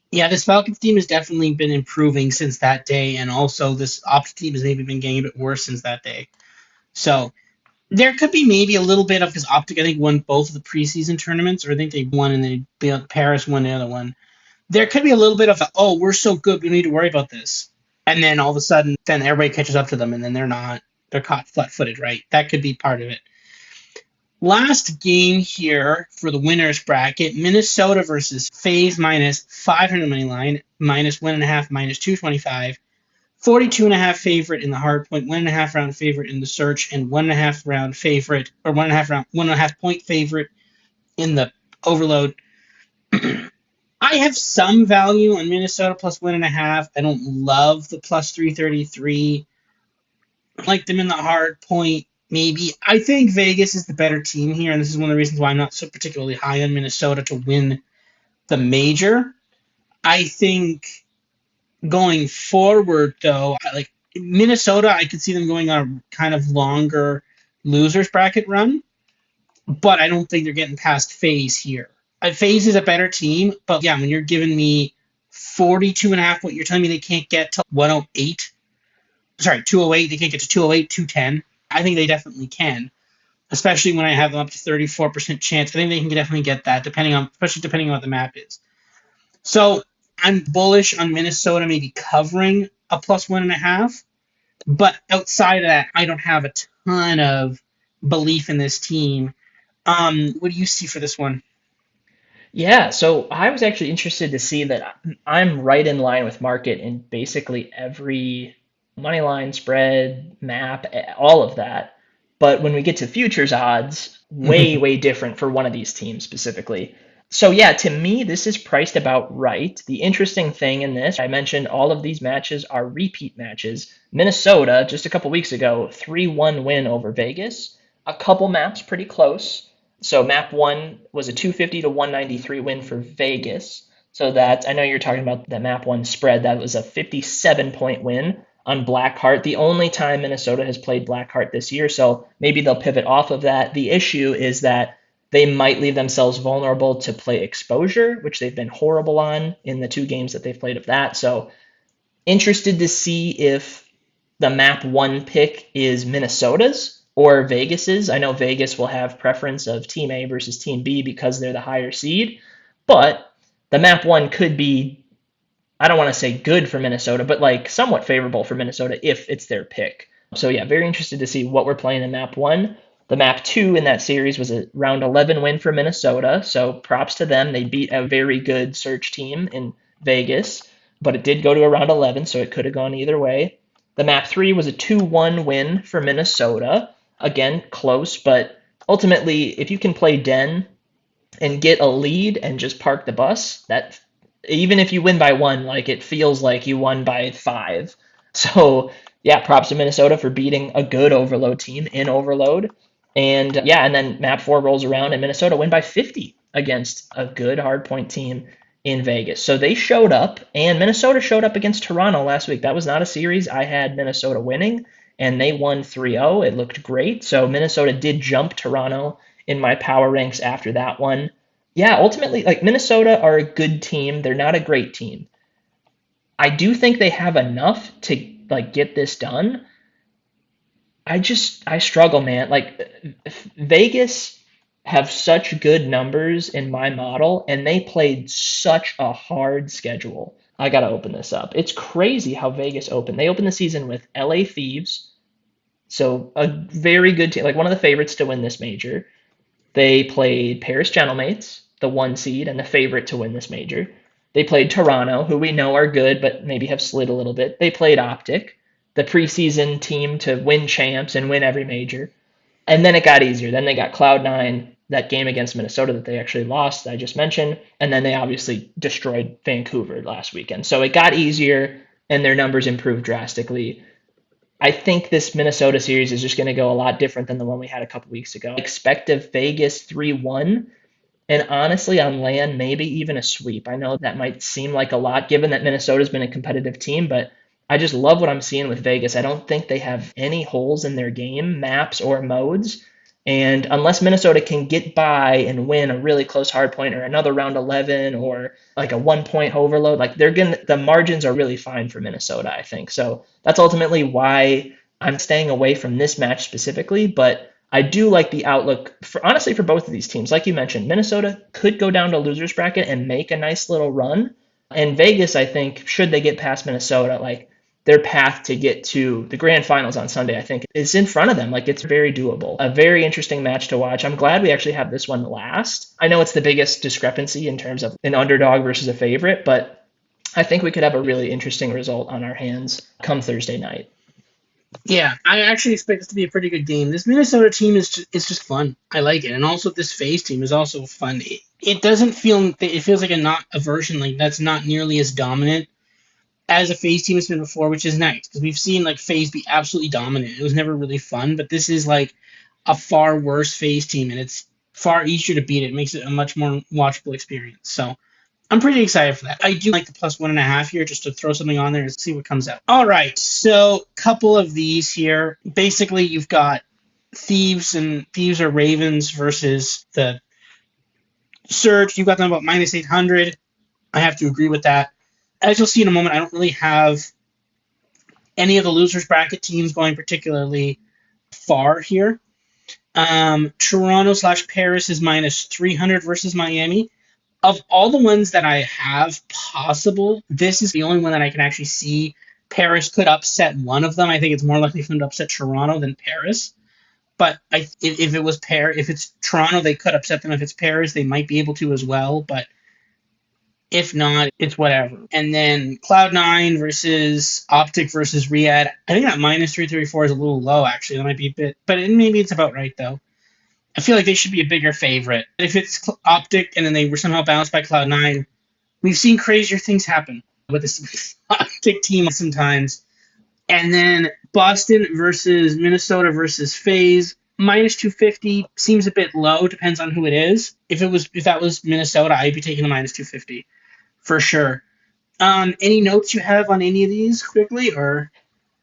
Yeah, this Falcons team has definitely been improving since that day, and also this Ops team has maybe been getting a bit worse since that day. So there could be maybe a little bit of because Optic I think won both of the preseason tournaments, or I think they won and then Paris won the other one. There could be a little bit of oh we're so good we don't need to worry about this, and then all of a sudden then everybody catches up to them and then they're not, they're caught flat-footed, right? That could be part of it. Last game here for the winners bracket: Minnesota versus FaZe minus 500 money line, minus 1.5, minus 225. 42.5 favorite in the hard point, 1.5 round favorite in the search, and 1.5 round favorite, or 1.5 point favorite in the overload. I have some value on Minnesota plus 1.5. I don't love the plus 333. I like them in the hard point, maybe. I think Vegas is the better team here, and this is one of the reasons why I'm not so particularly high on Minnesota to win the major. I think going forward, though, like Minnesota, I could see them going on a kind of longer losers bracket run, but I don't think they're getting past FaZe here. FaZe is a better team, but yeah, when you're giving me 42.5, what you're telling me they can't get to 108, sorry, 208, they can't get to 208, 210. I think they definitely can, especially when I have them up to 34% chance. I think they can definitely get that, especially depending on what the map is. So I'm bullish on Minnesota maybe covering a plus 1.5, but outside of that, I don't have a ton of belief in this team. What do you see for this one? Yeah, so I was actually interested to see that I'm right in line with market in basically every money line, spread, map, all of that. But when we get to futures odds, way, way different for one of these teams specifically. So yeah, to me, this is priced about right. The interesting thing in this, I mentioned all of these matches are repeat matches. Minnesota, just a couple weeks ago, 3-1 win over Vegas. A couple maps pretty close. So map one was a 250 to 193 win for Vegas. So that I know you're talking about the map one spread. That was a 57-point win on Blackheart. The only time Minnesota has played Blackheart this year. So maybe they'll pivot off of that. The issue is that they might leave themselves vulnerable to play exposure, which they've been horrible on in the two games that they've played of that. So interested to see if the map one pick is Minnesota's or Vegas's. I know Vegas will have preference of Team A versus Team B because they're the higher seed, but the map one could be, I don't want to say good for Minnesota, but like somewhat favorable for Minnesota if it's their pick. So yeah, very interested to see what we're playing in map one. The map two in that series was a round 11 win for Minnesota, so props to them. They beat a very good search team in Vegas, but it did go to a round 11, so it could have gone either way. The map three was a 2-1 win for Minnesota. Again, close, but ultimately, if you can play Den and get a lead and just park the bus, that even if you win by one, like it feels like you won by 5. So yeah, props to Minnesota for beating a good overload team in overload. And yeah, and then map four rolls around and Minnesota win by 50 against a good hardpoint team in Vegas. So they showed up, and Minnesota showed up against Toronto last week. That was not a series I had Minnesota winning, and they won 3-0. It looked great. So Minnesota did jump Toronto in my power ranks after that one. Yeah, ultimately, like Minnesota are a good team. They're not a great team. I do think they have enough to like get this done. I struggle, man. Like Vegas have such good numbers in my model, and they played such a hard schedule. I gotta open this up. It's crazy how Vegas opened. They opened the season with LA Thieves, so a very good team, like one of the favorites to win this major. They played Paris Gentlemates, the one seed and the favorite to win this major. They played Toronto, who we know are good, but maybe have slid a little bit. They played Optic, the preseason team to win champs and win every major. And then it got easier. Then they got Cloud9, that game against Minnesota that they actually lost, that I just mentioned. And then they obviously destroyed Vancouver last weekend. So it got easier and their numbers improved drastically. I think this Minnesota series is just going to go a lot different than the one we had a couple weeks ago. Expect a Vegas 3-1, and honestly, on land, maybe even a sweep. I know that might seem like a lot given that Minnesota's been a competitive team, but I just love what I'm seeing with Vegas. I don't think they have any holes in their game, maps or modes. And unless Minnesota can get by and win a really close hard point or another round 11 or like a 1 point overload, like the margins are really fine for Minnesota, I think. So that's ultimately why I'm staying away from this match specifically, but I do like the outlook for honestly for both of these teams. Like you mentioned, Minnesota could go down to losers bracket and make a nice little run. And Vegas, I think, should they get past Minnesota, like their path to get to the grand finals on Sunday, I think, is in front of them. Like it's very doable. A very interesting match to watch. I'm glad we actually have this one last. I know it's the biggest discrepancy in terms of an underdog versus a favorite, but I think we could have a really interesting result on our hands come Thursday night. Yeah, I actually expect this to be a pretty good game. This Minnesota team is it's just fun. I like it, and also this FaZe team is also fun. It doesn't feel it feels like a version like that's not nearly as dominant as a FaZe team has been before, which is nice because we've seen like FaZe be absolutely dominant. It was never really fun, but this is like a far worse FaZe team, and it's far easier to beat it. It makes it a much more watchable experience. So I'm pretty excited for that. I do like the +1.5 here just to throw something on there and see what comes out. All right, so couple of these here. Basically, you've got Thieves and Thieves or Ravens versus the Surge. You've got them about -800. I have to agree with that. As you'll see in a moment, I don't really have any of the losers bracket teams going particularly far here. Toronto/Paris is -300 versus Miami. Of all the ones that I have possible, this is the only one that I can actually see Paris could upset one of them. I think it's more likely for them to upset Toronto than Paris. But if it was if it's Toronto, they could upset them. If it's Paris, they might be able to as well. But if not, it's whatever. And then Cloud9 versus Optic versus Riyadh. I think that -334 is a little low, actually. That might be a bit, but maybe it's about right, though. I feel like they should be a bigger favorite. If it's Optic and then they were somehow bounced by Cloud9, we've seen crazier things happen with this Optic team sometimes. And then Boston versus Minnesota versus FaZe. -250 seems a bit low. Depends on who it is. If that was Minnesota, I'd be taking the -250 for sure. Any notes you have on any of these quickly, or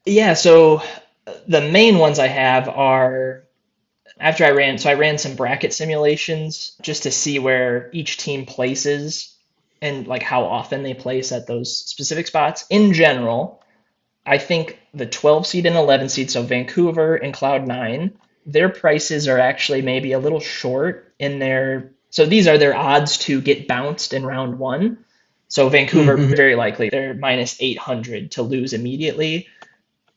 Yeah, so the main ones I have are after I ran some bracket simulations just to see where each team places and like how often they place at those specific spots. In general, I think the 12 seed and 11 seed, so Vancouver and Cloud9, their prices are actually maybe a little short in their. So these are their odds to get bounced in round one. So Vancouver, very likely, they're -800 to lose immediately.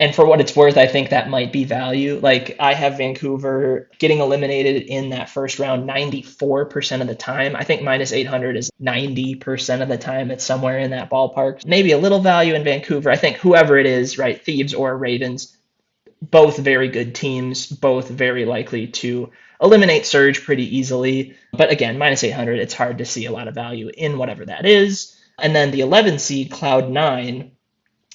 And for what it's worth, I think that might be value. Like I have Vancouver getting eliminated in that first round 94% of the time. I think -800 is 90% of the time. It's somewhere in that ballpark. Maybe a little value in Vancouver. I think whoever it is, right, Thieves or Ravens, both very good teams, both very likely to eliminate Surge pretty easily. But again, -800, it's hard to see a lot of value in whatever that is. And then the 11 seed, Cloud9,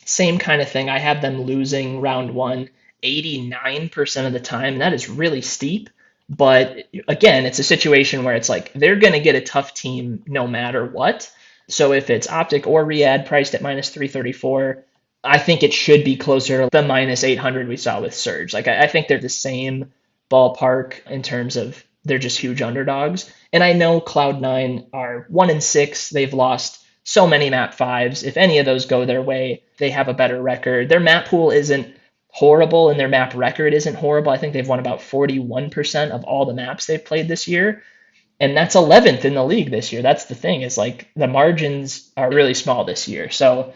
same kind of thing. I have them losing round one 89% of the time. That is really steep. But again, it's a situation where it's like they're going to get a tough team no matter what. So if it's Optic or Riyadh priced at -334, I think it should be closer to the -800 we saw with Surge. Like I think they're the same ballpark in terms of they're just huge underdogs. And I know Cloud9 are 1-6. They've lost so many map fives. If any of those go their way, they have a better record. Their map pool isn't horrible and their map record isn't horrible. I think they've won about 41% of all the maps they've played this year. And that's 11th in the league this year. That's the thing, is like the margins are really small this year. So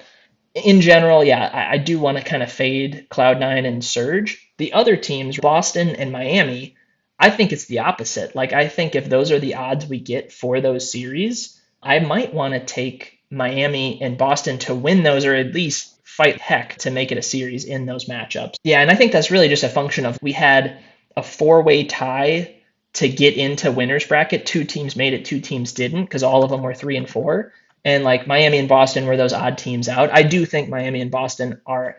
in general, yeah, I do want to kind of fade Cloud9 and Surge. The other teams, Boston and Miami, I think it's the opposite. Like, I think if those are the odds we get for those series, I might want to take Miami and Boston to win those, or at least fight heck to make it a series in those matchups. Yeah, and I think that's really just a function of we had a four-way tie to get into winners bracket. Two teams made it, two teams didn't, because all of them were 3 and 4. And like Miami and Boston were those odd teams out. I do think Miami and Boston are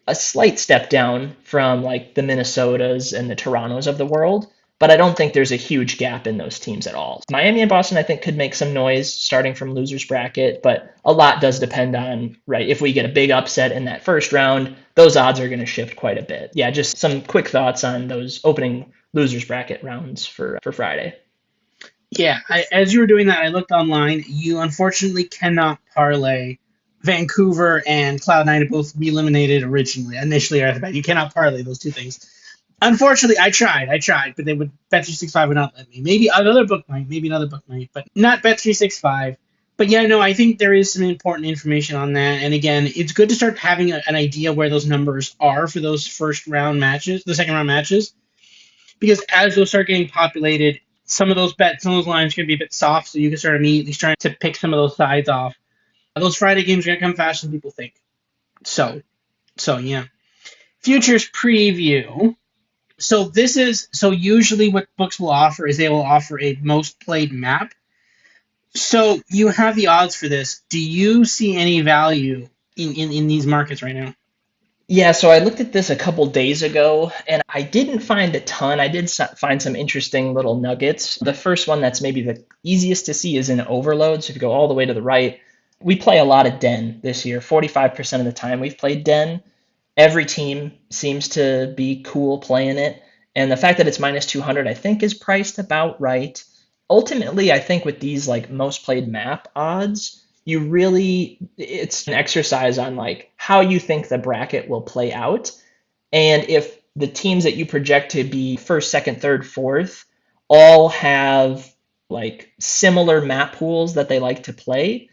a slight step down from like the Minnesotas and the Torontos of the world, but I don't think there's a huge gap in those teams at all. Miami and Boston, I think, could make some noise starting from losers bracket, but a lot does depend on, right, if we get a big upset in that first round, those odds are going to shift quite a bit. Yeah, just some quick thoughts on those opening losers bracket rounds for Friday. Yeah, as you were doing that, I looked online. You unfortunately cannot parlay Vancouver and Cloud9 to both be eliminated initially. You cannot parlay those two things. Unfortunately, I tried, but they would Bet365 would not let me. Maybe another book might, but not Bet365. But yeah, no, I think there is some important information on that. And again, it's good to start having an idea where those numbers are for those first round matches, the second round matches, because as those start getting populated, some of those lines are going to be a bit soft, so you can start immediately starting to pick some of those sides off. Those Friday games are going to come faster than people think. So yeah. Futures preview. So usually what books will offer is they will offer a most played map. So you have the odds for this. Do you see any value in these markets right now? Yeah, so I looked at this a couple days ago and I didn't find a ton. I did find some interesting little nuggets. The first one that's maybe the easiest to see is in Overload. So if you go all the way to the right, we play a lot of Den this year. 45% of the time we've played Den. Every team seems to be cool playing it. And the fact that it's minus 200, I think, is priced about right. Ultimately, I think with these like most played map odds, it's an exercise on like how you think the bracket will play out. And if the teams that you project to be first, second, third, fourth all have like similar map pools that they like to play,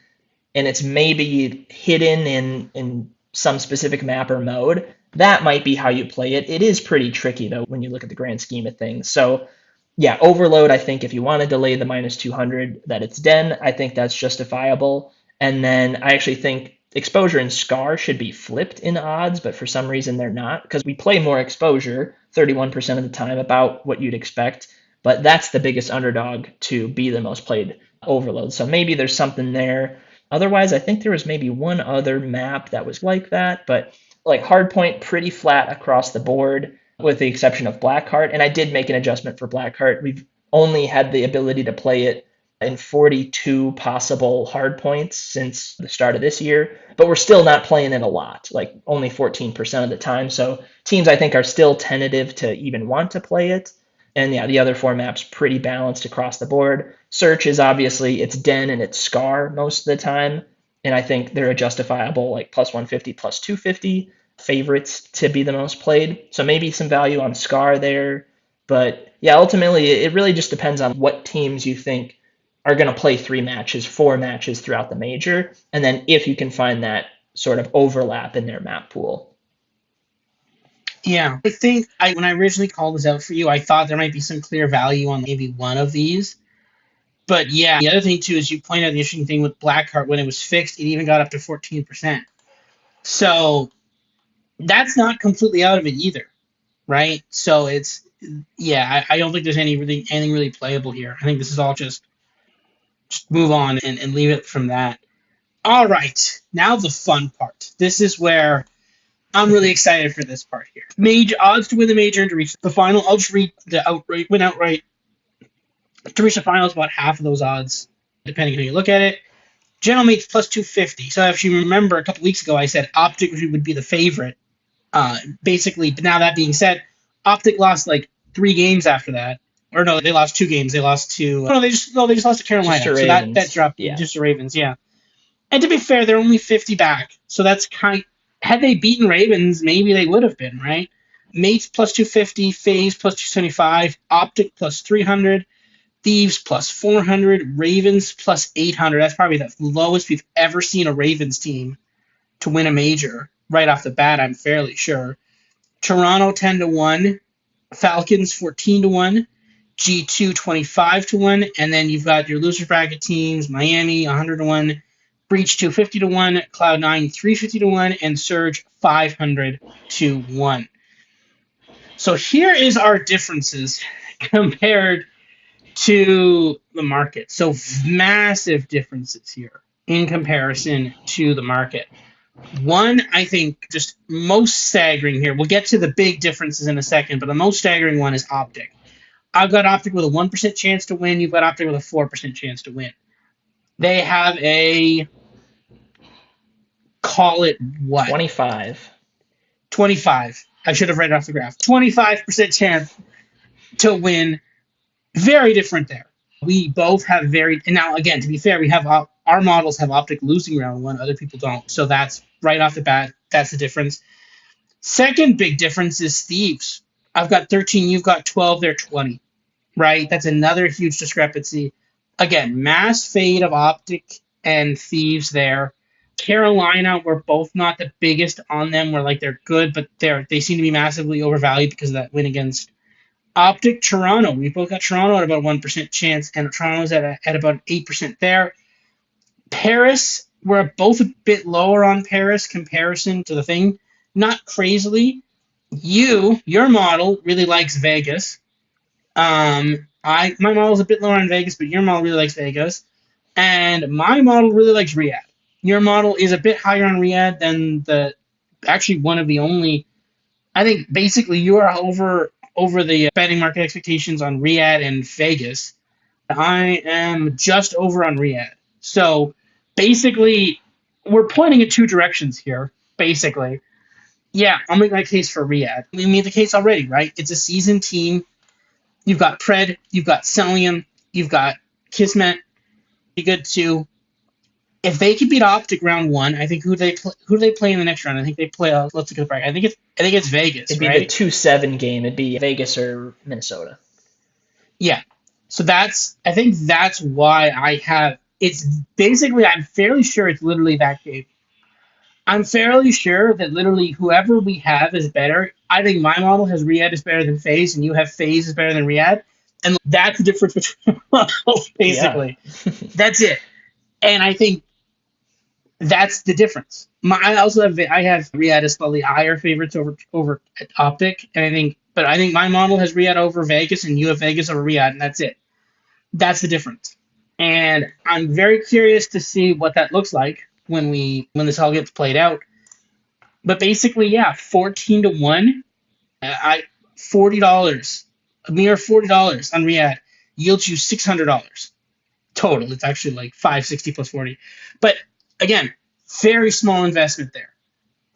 and it's maybe hidden in some specific map or mode, that might be how you play it. It is pretty tricky though when you look at the grand scheme of things. So yeah, Overload, I think if you want to delay the minus 200 that it's Den, I think that's justifiable. And then I actually think Exposure and Scar should be flipped in odds, but for some reason they're not, because we play more Exposure 31% of the time, about what you'd expect, but that's the biggest underdog to be the most played Overload. So maybe there's something there. Otherwise, I think there was maybe one other map that was like that, but like Hardpoint, pretty flat across the board, with the exception of Blackheart. And I did make an adjustment for Blackheart. We've only had the ability to play it in 42 possible hardpoints since the start of this year, but we're still not playing it a lot, like only 14% of the time. So teams, I think, are still tentative to even want to play it. And yeah, the other four maps pretty balanced across the board. Search is obviously it's Den and it's Scar most of the time, and I think they're a justifiable like plus 150, plus 250 favorites to be the most played. So maybe some value on Scar there, but yeah, ultimately it really just depends on what teams you think are going to play 3 matches, 4 matches throughout the major, and then if you can find that sort of overlap in their map pool. Yeah, I think when I originally called this out for you, I thought there might be some clear value on maybe one of these. But yeah, the other thing too is you pointed out the interesting thing with Blackheart. When it was fixed, it even got up to 14%. So that's not completely out of it either, right? So I don't think there's anything really playable here. I think this is all just move on and leave it from that. All right, now the fun part. This is where I'm really excited for this part here. Major odds to win the major and to reach the final. I'll just read the outright. To reach the final is about half of those odds, depending on how you look at it. General Mates plus 250. So if you remember a couple weeks ago, I said Optic would be the favorite. Basically, but now that being said, Optic lost like 3 games after that. Or no, they lost 2 games. They lost to they just lost to Carolina. Just to so Ravens. that dropped Yeah. just the Ravens, yeah. And to be fair, they're only 50 back. So that's Had they beaten Ravens, maybe they would have been, right? Mates plus 250, Phase plus 275, Optic plus 300, Thieves plus 400, Ravens plus 800. That's probably the lowest we've ever seen a Ravens team to win a major right off the bat, I'm fairly sure. Toronto 10 to 1, Falcons 14 to 1, G2 25 to 1, and then you've got your loser bracket teams Miami 100 to 1, Breach 250 to 1, Cloud9 350 to 1, and Surge 500 to 1. So here is our differences compared to the market. So massive differences here in comparison to the market. One, I think, just most staggering here. We'll get to the big differences in a second, but the most staggering one is Optic. I've got Optic with a 1% chance to win. You've got Optic with a 4% chance to win. They have a, call it what? 25. 25. I should have read it off the graph. 25% chance to win. Very different there. We both have very, and now again, to be fair, we have our models have Optic losing round one, other people don't. So that's right off the bat. That's the difference. Second big difference is Thieves. I've got 13, you've got 12, they're 20, right? That's another huge discrepancy. Again, mass fade of Optic and Thieves there. Carolina, we're both not the biggest on them. We're like they're good, but they seem to be massively overvalued because of that win against Optic. Toronto, we both got Toronto at about 1% chance, and Toronto's at about 8% there. Paris, we're both a bit lower on Paris comparison to the thing. Not crazily. Your model really likes Vegas. My model's a bit lower on Vegas, but your model really likes Vegas, and my model really likes Riyadh. Your model is a bit higher on Riyadh than the actually one of the only. I think basically you are over the betting market expectations on Riyadh and Vegas. I am just over on Riyadh. So basically, we're pointing in two directions here. Basically, yeah, I'll make my case for Riyadh. We made the case already, right? It's a seasoned team. You've got Pred, you've got Celium, you've got Kismet. Be good too. If they could beat Optic round one, I think who do they play in the next round? I think they play. Let's look at the bracket. I think it's Vegas, It'd be the right? 2-7 game. It'd be Vegas or Minnesota. Yeah. So I think that's why I have. It's basically I'm fairly sure it's literally that game. I'm fairly sure that literally whoever we have is better. I think my model has Riyadh is better than FaZe, and you have FaZe is better than Riyadh. And that's the difference between models, Yeah. basically. That's it. And I think that's the difference. I have Riyadh as slightly higher favorites over Optic, and I think my model has Riyadh over Vegas, and you have Vegas over Riyadh, and that's it. That's the difference. And I'm very curious to see what that looks like when this all gets played out. But basically, yeah, 14 to 1. I $40, a mere $40 on Riyadh yields you $600 total. It's actually like 560 plus 40. But again, very small investment there.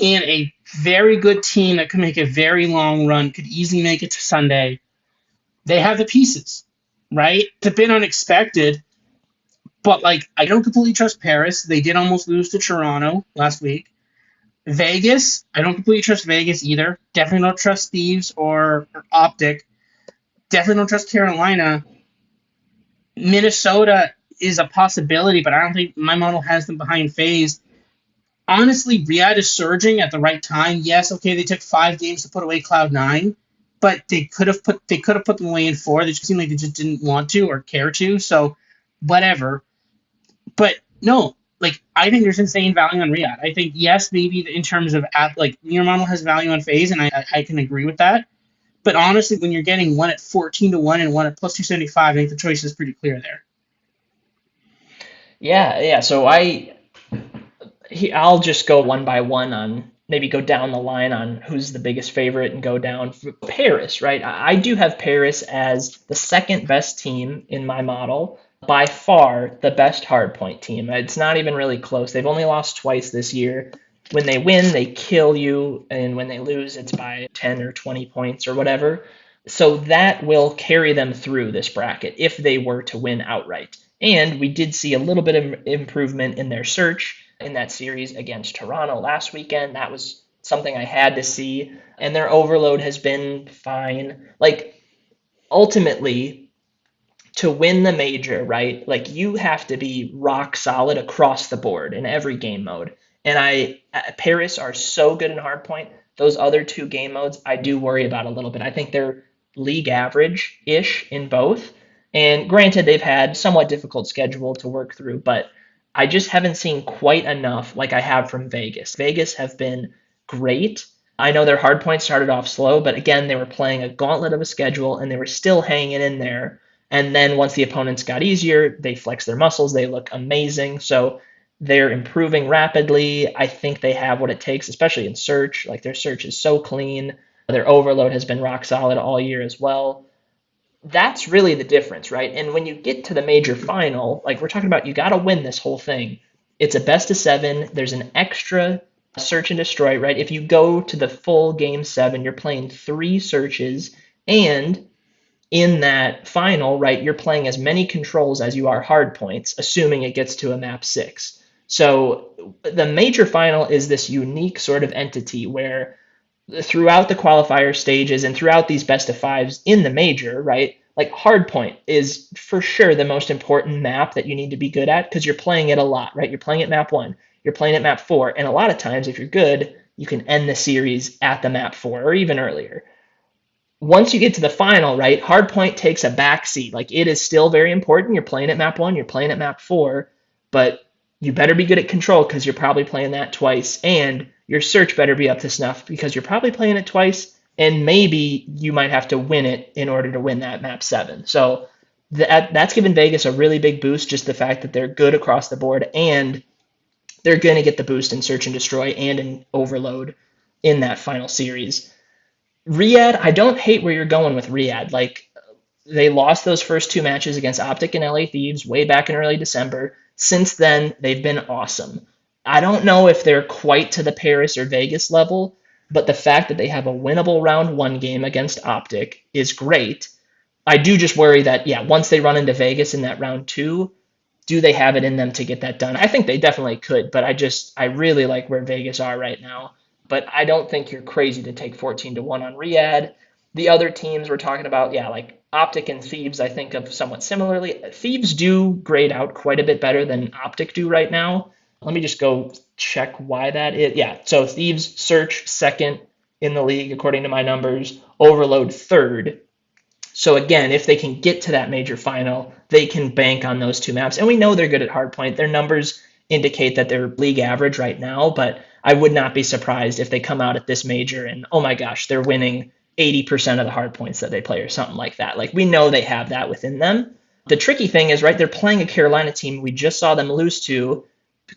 And a very good team that could make a very long run, could easily make it to Sunday. They have the pieces, right? It's a bit unexpected, but like I don't completely trust Paris. They did almost lose to Toronto last week. Vegas, I don't completely trust Vegas either. Definitely don't trust Thieves or Optic. Definitely don't trust Carolina. Minnesota is a possibility, but I don't think my model has them behind FaZe. Honestly, Riyadh is surging at the right time. Yes, okay, they took 5 games to put away Cloud9, but they could have put them away in 4. They just seemed like they just didn't want to or care to. So whatever. But no, like I think there's insane value on Riyadh. I think yes, maybe in terms of like your model has value on FaZe, and I can agree with that. But honestly, when you're getting one at 14 to 1 and one at plus 275, I think the choice is pretty clear there. Yeah, yeah. So I'll just go one by one on maybe go down the line on who's the biggest favorite and go down for Paris, right? I do have Paris as the second best team in my model, by far the best hardpoint team. It's not even really close. They've only lost twice this year. When they win, they kill you, and when they lose, it's by 10 or 20 points or whatever. So that will carry them through this bracket if they were to win outright. And we did see a little bit of improvement in their search. in that series against Toronto last weekend. That was something I had to see. And their overload has been fine. Like, ultimately, to win the major, right? Like, you have to be rock solid across the board in every game mode. And Paris are so good in hardpoint. Those other two game modes, I do worry about a little bit. I think they're league average ish in both. And granted, they've had somewhat difficult schedule to work through, but I just haven't seen quite enough like I have from Vegas. Vegas have been great. I know their hardpoint started off slow, but again, they were playing a gauntlet of a schedule and they were still hanging in there. And then once the opponents got easier, they flexed their muscles. They look amazing. So they're improving rapidly. I think they have what it takes, especially in search. Like, their search is so clean. Their overload has been rock solid all year as well. That's really the difference, right? And when you get to the major final, like we're talking about, you got to win this whole thing. It's a best of seven. There's an extra search and destroy, right? If you go to the full game seven, you're playing three searches, and in that final, right, you're playing as many controls as you are hard points, assuming it gets to a map six. So the major final is this unique sort of entity where throughout the qualifier stages and throughout these best of fives in the major, right? Like, hardpoint is for sure the most important map that you need to be good at because you're playing it a lot, right? You're playing at map one, you're playing at map four, and a lot of times if you're good, you can end the series at the map four or even earlier. Once you get to the final, right, hardpoint takes a back seat. Like, it is still very important. You're playing at map one, you're playing at map four, but you better be good at control because you're probably playing that twice, and your search better be up to snuff because you're probably playing it twice, and maybe you might have to win it in order to win that map seven. So that's given Vegas a really big boost, just the fact that they're good across the board, and they're going to get the boost in search and destroy and in overload in that final series. Riyadh, I don't hate where you're going with Riyadh. Like, they lost those first two matches against Optic and LA Thieves way back in early December. Since then, they've been awesome. I don't know if they're quite to the Paris or Vegas level, but the fact that they have a winnable round one game against Optic is great. I do just worry that, yeah, once they run into Vegas in that round two, do they have it in them to get that done? I think they definitely could, but I really like where Vegas are right now. But I don't think you're crazy to take 14-1 on Riyadh. The other teams we're talking about, yeah, like Optic and Thieves, I think of somewhat similarly. Thieves do grade out quite a bit better than Optic do right now. Let me just go check why that is. Yeah, so Thieves search second in the league according to my numbers, Overload third. So again, if they can get to that major final, they can bank on those two maps. And we know they're good at hardpoint. Their numbers indicate that they're league average right now, but I would not be surprised if they come out at this major and, oh my gosh, they're winning 80% of the hard points that they play or something like that. Like, we know they have that within them. The tricky thing is, right, they're playing a Carolina team we just saw them lose to.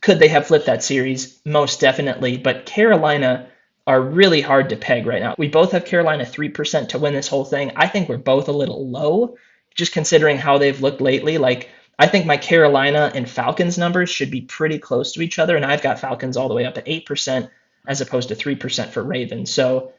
Could they have flipped that series? Most definitely. But Carolina are really hard to peg right now. We both have Carolina 3% to win this whole thing. I think we're both a little low, just considering how they've looked lately. Like, I think my Carolina and Falcons numbers should be pretty close to each other, and I've got Falcons all the way up at 8% as opposed to 3% for Ravens. So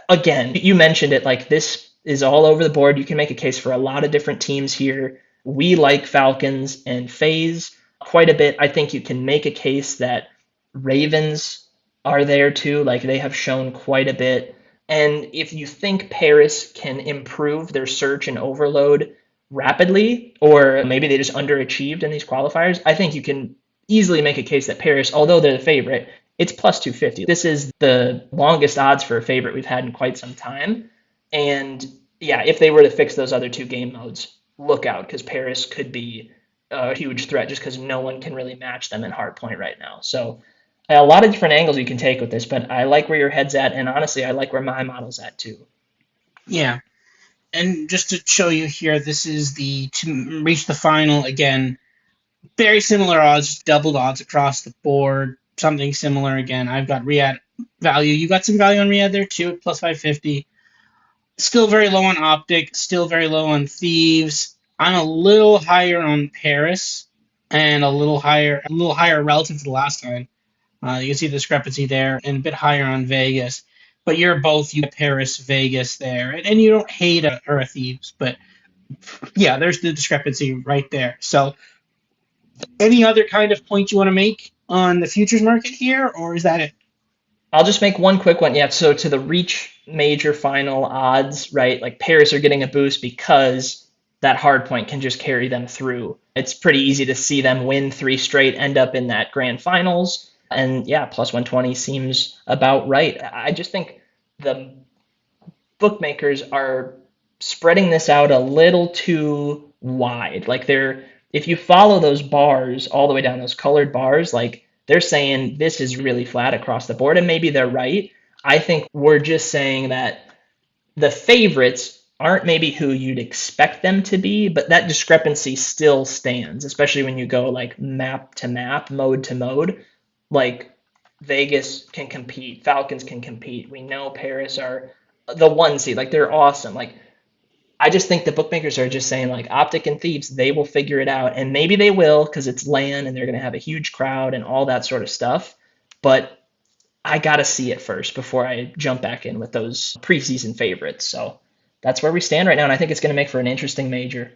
again, you mentioned it, like, this is all over the board. You can make a case for a lot of different teams here. We like Falcons and FaZe quite a bit. I think you can make a case that Ravens are there too. Like, they have shown quite a bit. And if you think Paris can improve their search and overload rapidly, or maybe they just underachieved in these qualifiers, I think you can easily make a case that Paris, although they're the favorite, it's plus 250. This is the longest odds for a favorite we've had in quite some time. And yeah, if they were to fix those other two game modes, look out, because Paris could be a huge threat just because no one can really match them in hardpoint right now. So a lot of different angles you can take with this, but I like where your head's at, and honestly, I like where my model's at too. Yeah. And just to show you here, this is the to reach the final again. Very similar odds, doubled odds across the board. Something similar again. I've got Riyadh value. You got some value on Riyadh there too, at plus 550. Still very low on Optic. Still very low on Thieves. I'm a little higher on Paris, and a little higher relative to the last time. You can see the discrepancy there, and a bit higher on Vegas. But you got Paris, Vegas there, and you don't hate a Thieves, but yeah, there's the discrepancy right there. So, any other kind of point you want to make? on the futures market here, or is that it? I'll just make one quick one. Yeah, so to the reach major final odds, right? Like Paris are getting a boost because that hard point can just carry them through. It's pretty easy to see them win three straight, end up in that grand finals. And yeah, plus 120 seems about right. I just think the bookmakers are spreading this out a little too wide. Like if you follow those bars all the way down, those colored bars, like they're saying this is really flat across the board, and maybe they're right. I think we're just saying that the favorites aren't maybe who you'd expect them to be, but that discrepancy still stands, especially when you go like map to map, mode to mode. Like Vegas can compete, Falcons can compete. We know Paris are the one seed, like they're awesome. Like I just think the bookmakers are just saying like Optic and Thieves, they will figure it out, and maybe they will because it's LAN and they're going to have a huge crowd and all that sort of stuff. But I got to see it first before I jump back in with those preseason favorites. So that's where we stand right now, and I think it's going to make for an interesting major.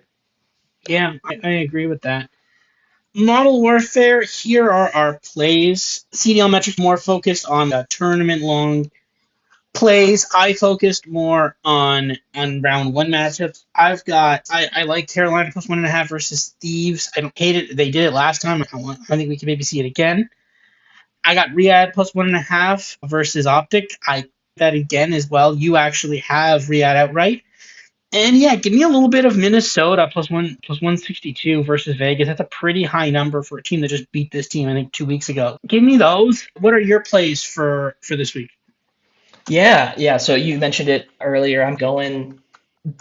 Yeah, I agree with that. Model Warfare, here are our plays. CDLMetrics more focused on the tournament long plays. I focused more on round one matchups. I like Carolina plus 1.5 versus Thieves. I don't hate it. They did it last time. I think we can maybe see it again. I got Riyadh plus 1.5 versus Optic. I that again as well. You actually have Riyadh outright. And yeah, give me a little bit of Minnesota plus 162 versus Vegas. That's a pretty high number for a team that just beat this team, I think, 2 weeks ago. Give me those. What are your plays for this week? Yeah. So you mentioned it earlier. I'm going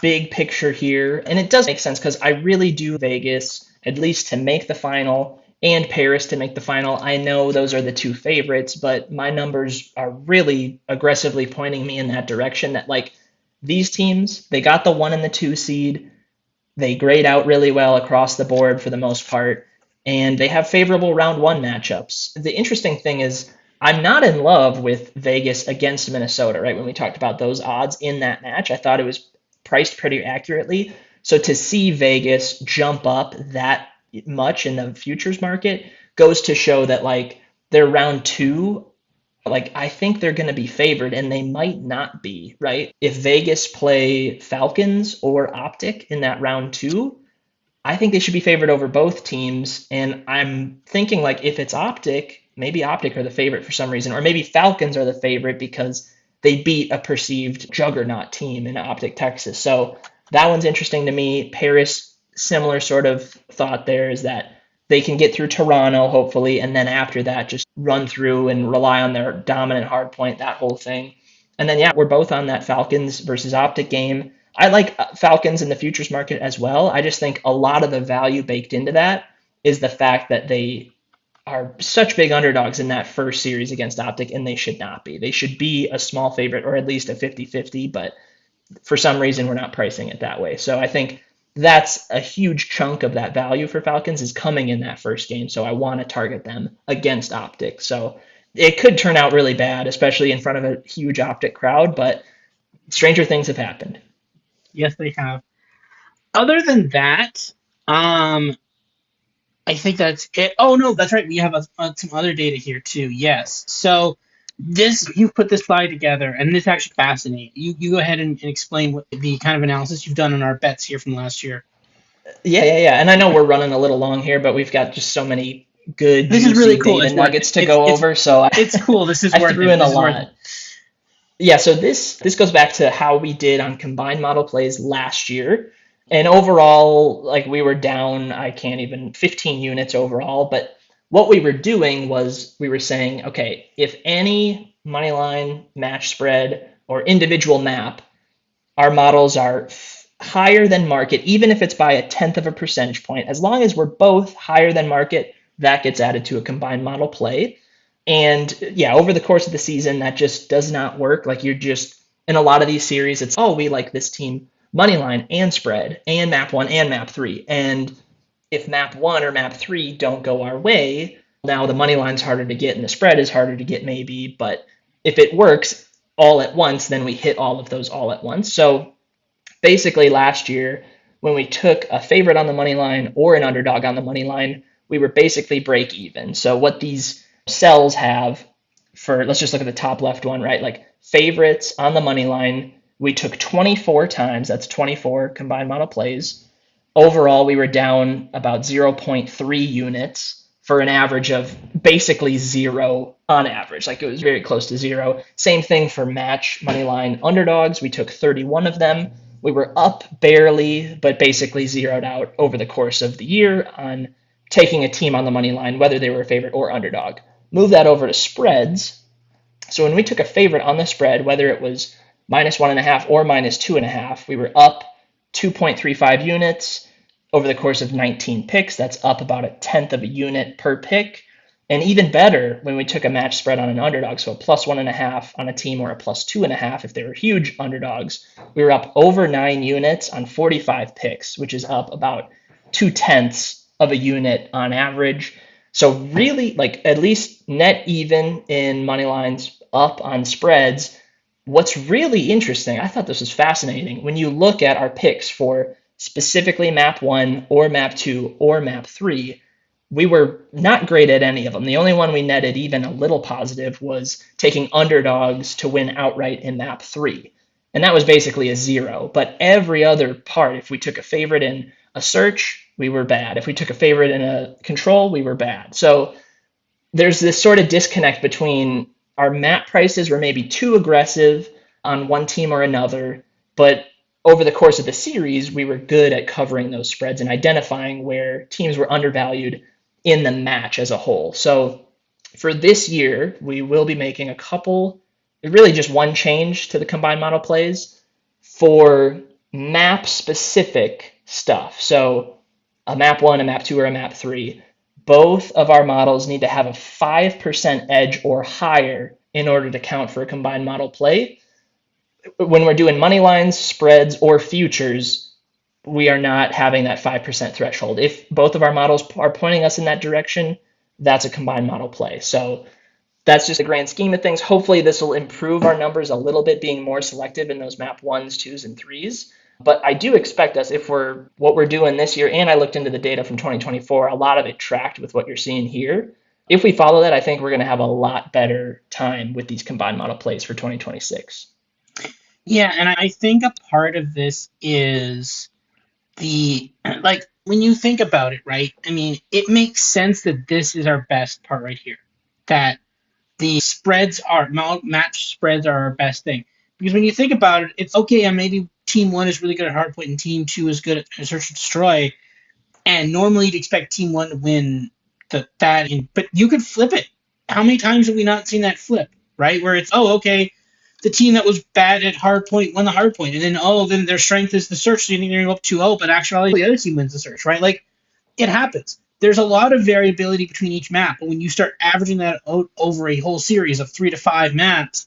big picture here, and it does make sense because I really do Vegas at least to make the final and Paris to make the final. I know those are the two favorites, but my numbers are really aggressively pointing me in that direction that like these teams, they got the 1 and the 2 seed. They grade out really well across the board for the most part, and they have favorable round one matchups. The interesting thing is, I'm not in love with Vegas against Minnesota, right? When we talked about those odds in that match, I thought it was priced pretty accurately. So to see Vegas jump up that much in the futures market goes to show that, like, their round two, like I think they're going to be favored and they might not be, right? If Vegas play Falcons or Optic in that round two, I think they should be favored over both teams. And I'm thinking like if it's Optic, maybe Optic are the favorite for some reason, or maybe Falcons are the favorite because they beat a perceived juggernaut team in Optic, Texas. So that one's interesting to me. Paris, similar sort of thought there is that they can get through Toronto, hopefully, and then after that, just run through and rely on their dominant hard point, that whole thing. And then, yeah, we're both on that Falcons versus Optic game. I like Falcons in the futures market as well. I just think a lot of the value baked into that is the fact that they are such big underdogs in that first series against Optic, and they should not be. They should be a small favorite or at least a 50-50, but for some reason we're not pricing it that way. So I think that's a huge chunk of that value for Falcons is coming in that first game. So I want to target them against Optic. So it could turn out really bad, especially in front of a huge Optic crowd, but stranger things have happened. Yes, they have. Other than that, I think that's it. Oh no, that's right. We have some other data here too. Yes. So this you've put this slide together, and this actually fascinating. You go ahead and explain what the kind of analysis you've done on our bets here from last year. Yeah. And I know we're running a little long here, but we've got just so many good, This is really juicy cool. data It's worth nuggets it. to go over. So It's cool. This is I worth threw it. in a This is worth it. lot. Yeah, so this goes back to how we did on combined model plays last year. And overall, like we were down, I can't even 15 units overall, but what we were doing was we were saying, okay, if any money line, match spread, or individual map, our models are higher than market, even if it's by a tenth of a percentage point, as long as we're both higher than market, that gets added to a combined model play. And yeah, over the course of the season, that just does not work. Like you're just in a lot of these series, it's oh, we like this team money line and spread and map one and map three. And if map one or map three don't go our way, now the money line's harder to get and the spread is harder to get, maybe. But if it works all at once, then we hit all of those all at once. So basically last year, when we took a favorite on the money line or an underdog on the money line, we were basically break even. So what these cells have for, let's just look at the top left one, right? Like favorites on the money line, we took 24 times, that's 24 combined model plays. Overall, we were down about 0.3 units for an average of basically zero on average. Like it was very close to zero. Same thing for match moneyline underdogs. We took 31 of them. We were up barely, but basically zeroed out over the course of the year on taking a team on the money line, whether they were a favorite or underdog. Move that over to spreads. So when we took a favorite on the spread, whether it was -1.5 or -2.5, we were up 2.35 units over the course of 19 picks. That's up about a tenth of a unit per pick. And even better when we took a match spread on an underdog, so a +1.5 on a team or a +2.5 if they were huge underdogs, we were up over 9 units on 45 picks, which is up about 2/10 of a unit on average. So really, like at least net even in money lines, up on spreads. What's really interesting, I thought this was fascinating, when you look at our picks for specifically map 1 or map 2 or map 3, we were not great at any of them. The only one we netted even a little positive was taking underdogs to win outright in map 3. And that was basically a zero. But every other part, if we took a favorite in a search, we were bad. If we took a favorite in a control, we were bad. So there's this sort of disconnect between our map prices were maybe too aggressive on one team or another, but over the course of the series, we were good at covering those spreads and identifying where teams were undervalued in the match as a whole. So for this year, we will be making a couple, really just one change to the combined model plays for map specific stuff. So a map 1, a map 2, or a map 3, both of our models need to have a 5% edge or higher in order to count for a combined model play. When we're doing money lines, spreads, or futures, we are not having that 5% threshold. If both of our models are pointing us in that direction, that's a combined model play. So that's just the grand scheme of things. Hopefully this will improve our numbers a little bit, being more selective in those map 1s, 2s, and 3s. But I do expect us, if what we're doing this year, and I looked into the data from 2024, a lot of it tracked with what you're seeing here. If we follow that, I think we're going to have a lot better time with these combined model plays for 2026. Yeah, and I think a part of this is like when you think about it, right? I mean, it makes sense that this is our best part right here. That the match spreads are our best thing. Because when you think about it, it's okay, and maybe team 1 is really good at hardpoint and team 2 is good at search and destroy. And normally you'd expect team 1 to win but you could flip it. How many times have we not seen that flip, right? Where it's, oh, okay, the team that was bad at hardpoint won the hardpoint, and then their strength is the search, so you think they're going to go up 2-0, but actually the other team wins the search, right? Like, it happens. There's a lot of variability between each map, but when you start averaging that out over a whole series of 3 to 5 maps,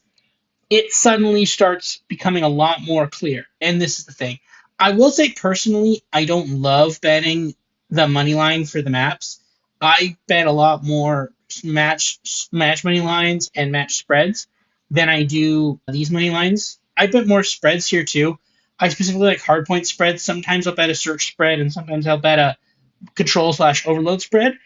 it suddenly starts becoming a lot more clear. And this is the thing. I will say personally, I don't love betting the money line for the maps. I bet a lot more match money lines and match spreads than I do these money lines. I bet more spreads here too. I specifically like hardpoint spreads. Sometimes I'll bet a search spread, and sometimes I'll bet a control/overload spread.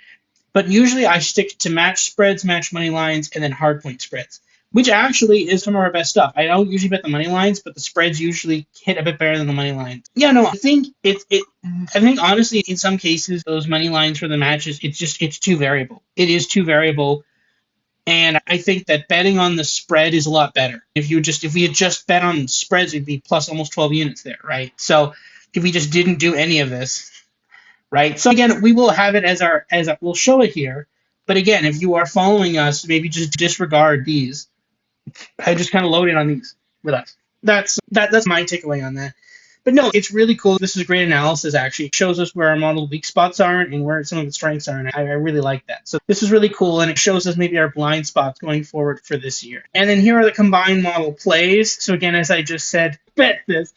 But usually I stick to match spreads, match money lines, and then hardpoint spreads, which actually is some of our best stuff. I don't usually bet the money lines, but the spreads usually hit a bit better than the money lines. Yeah, no, I think I think honestly, in some cases, those money lines for the matches, it's too variable. It is too variable, and I think that betting on the spread is a lot better. If we had just bet on spreads, it'd be plus almost 12 units there, right? So if we just didn't do any of this, right? So again, we will have it we'll show it here. But again, if you are following us, maybe just disregard these. I just kind of load in on these with us. That's my takeaway on that. But no, it's really cool. This is great analysis, actually. It shows us where our model weak spots are and where some of the strengths are. And I really like that. So this is really cool. And it shows us maybe our blind spots going forward for this year. And then here are the combined model plays. So again, as I just said, bet this.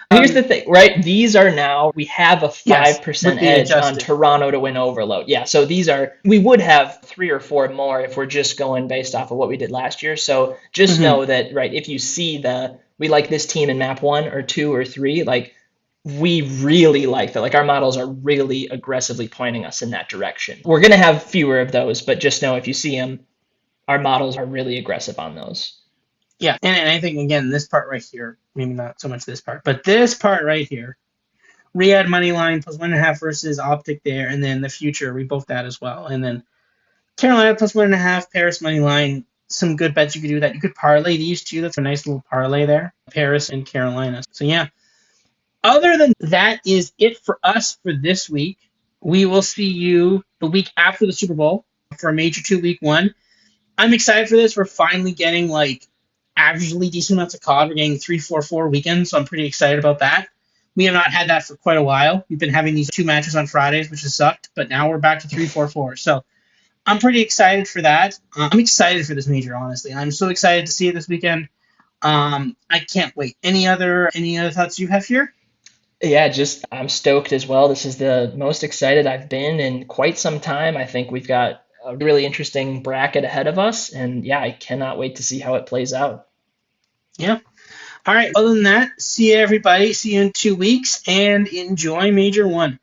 Here's the thing, right? These are now, we have a 5% edge on Toronto to win overload. Yeah, so we would have 3 or 4 more if we're just going based off of what we did last year. So just know that, right, if you see we like this team in map 1 or 2 or 3, like we really like that. Like our models are really aggressively pointing us in that direction. We're going to have fewer of those, but just know if you see them, our models are really aggressive on those. Yeah, and I think again this part right here, maybe not so much this part, but this part right here, Riyadh money line plus 1.5 versus optic there, and then the future we both that as well, and then Carolina plus 1.5, Paris money line. Some good bets you could do that. You could parlay these two. That's a nice little parlay there, Paris and Carolina. So yeah. Other than that is it for us for this week. We will see you the week after the Super Bowl for a major 2 week one. I'm excited for this. We're finally getting like averagely decent amounts of COD. We're getting 3-4-4 weekends, so I'm pretty excited about that. We have not had that for quite a while. We've been having these 2 matches on Fridays, which has sucked, but now we're back to 3-4-4. So I'm pretty excited for that. I'm excited for this major, honestly. I'm so excited to see it this weekend. I can't wait. Any other thoughts you have here? Yeah, just I'm stoked as well. This is the most excited I've been in quite some time. I think we've got a really interesting bracket ahead of us, and yeah, I cannot wait to see how it plays out. Yeah. All right. Other than that, see you everybody. See you in 2 weeks, and enjoy Major One.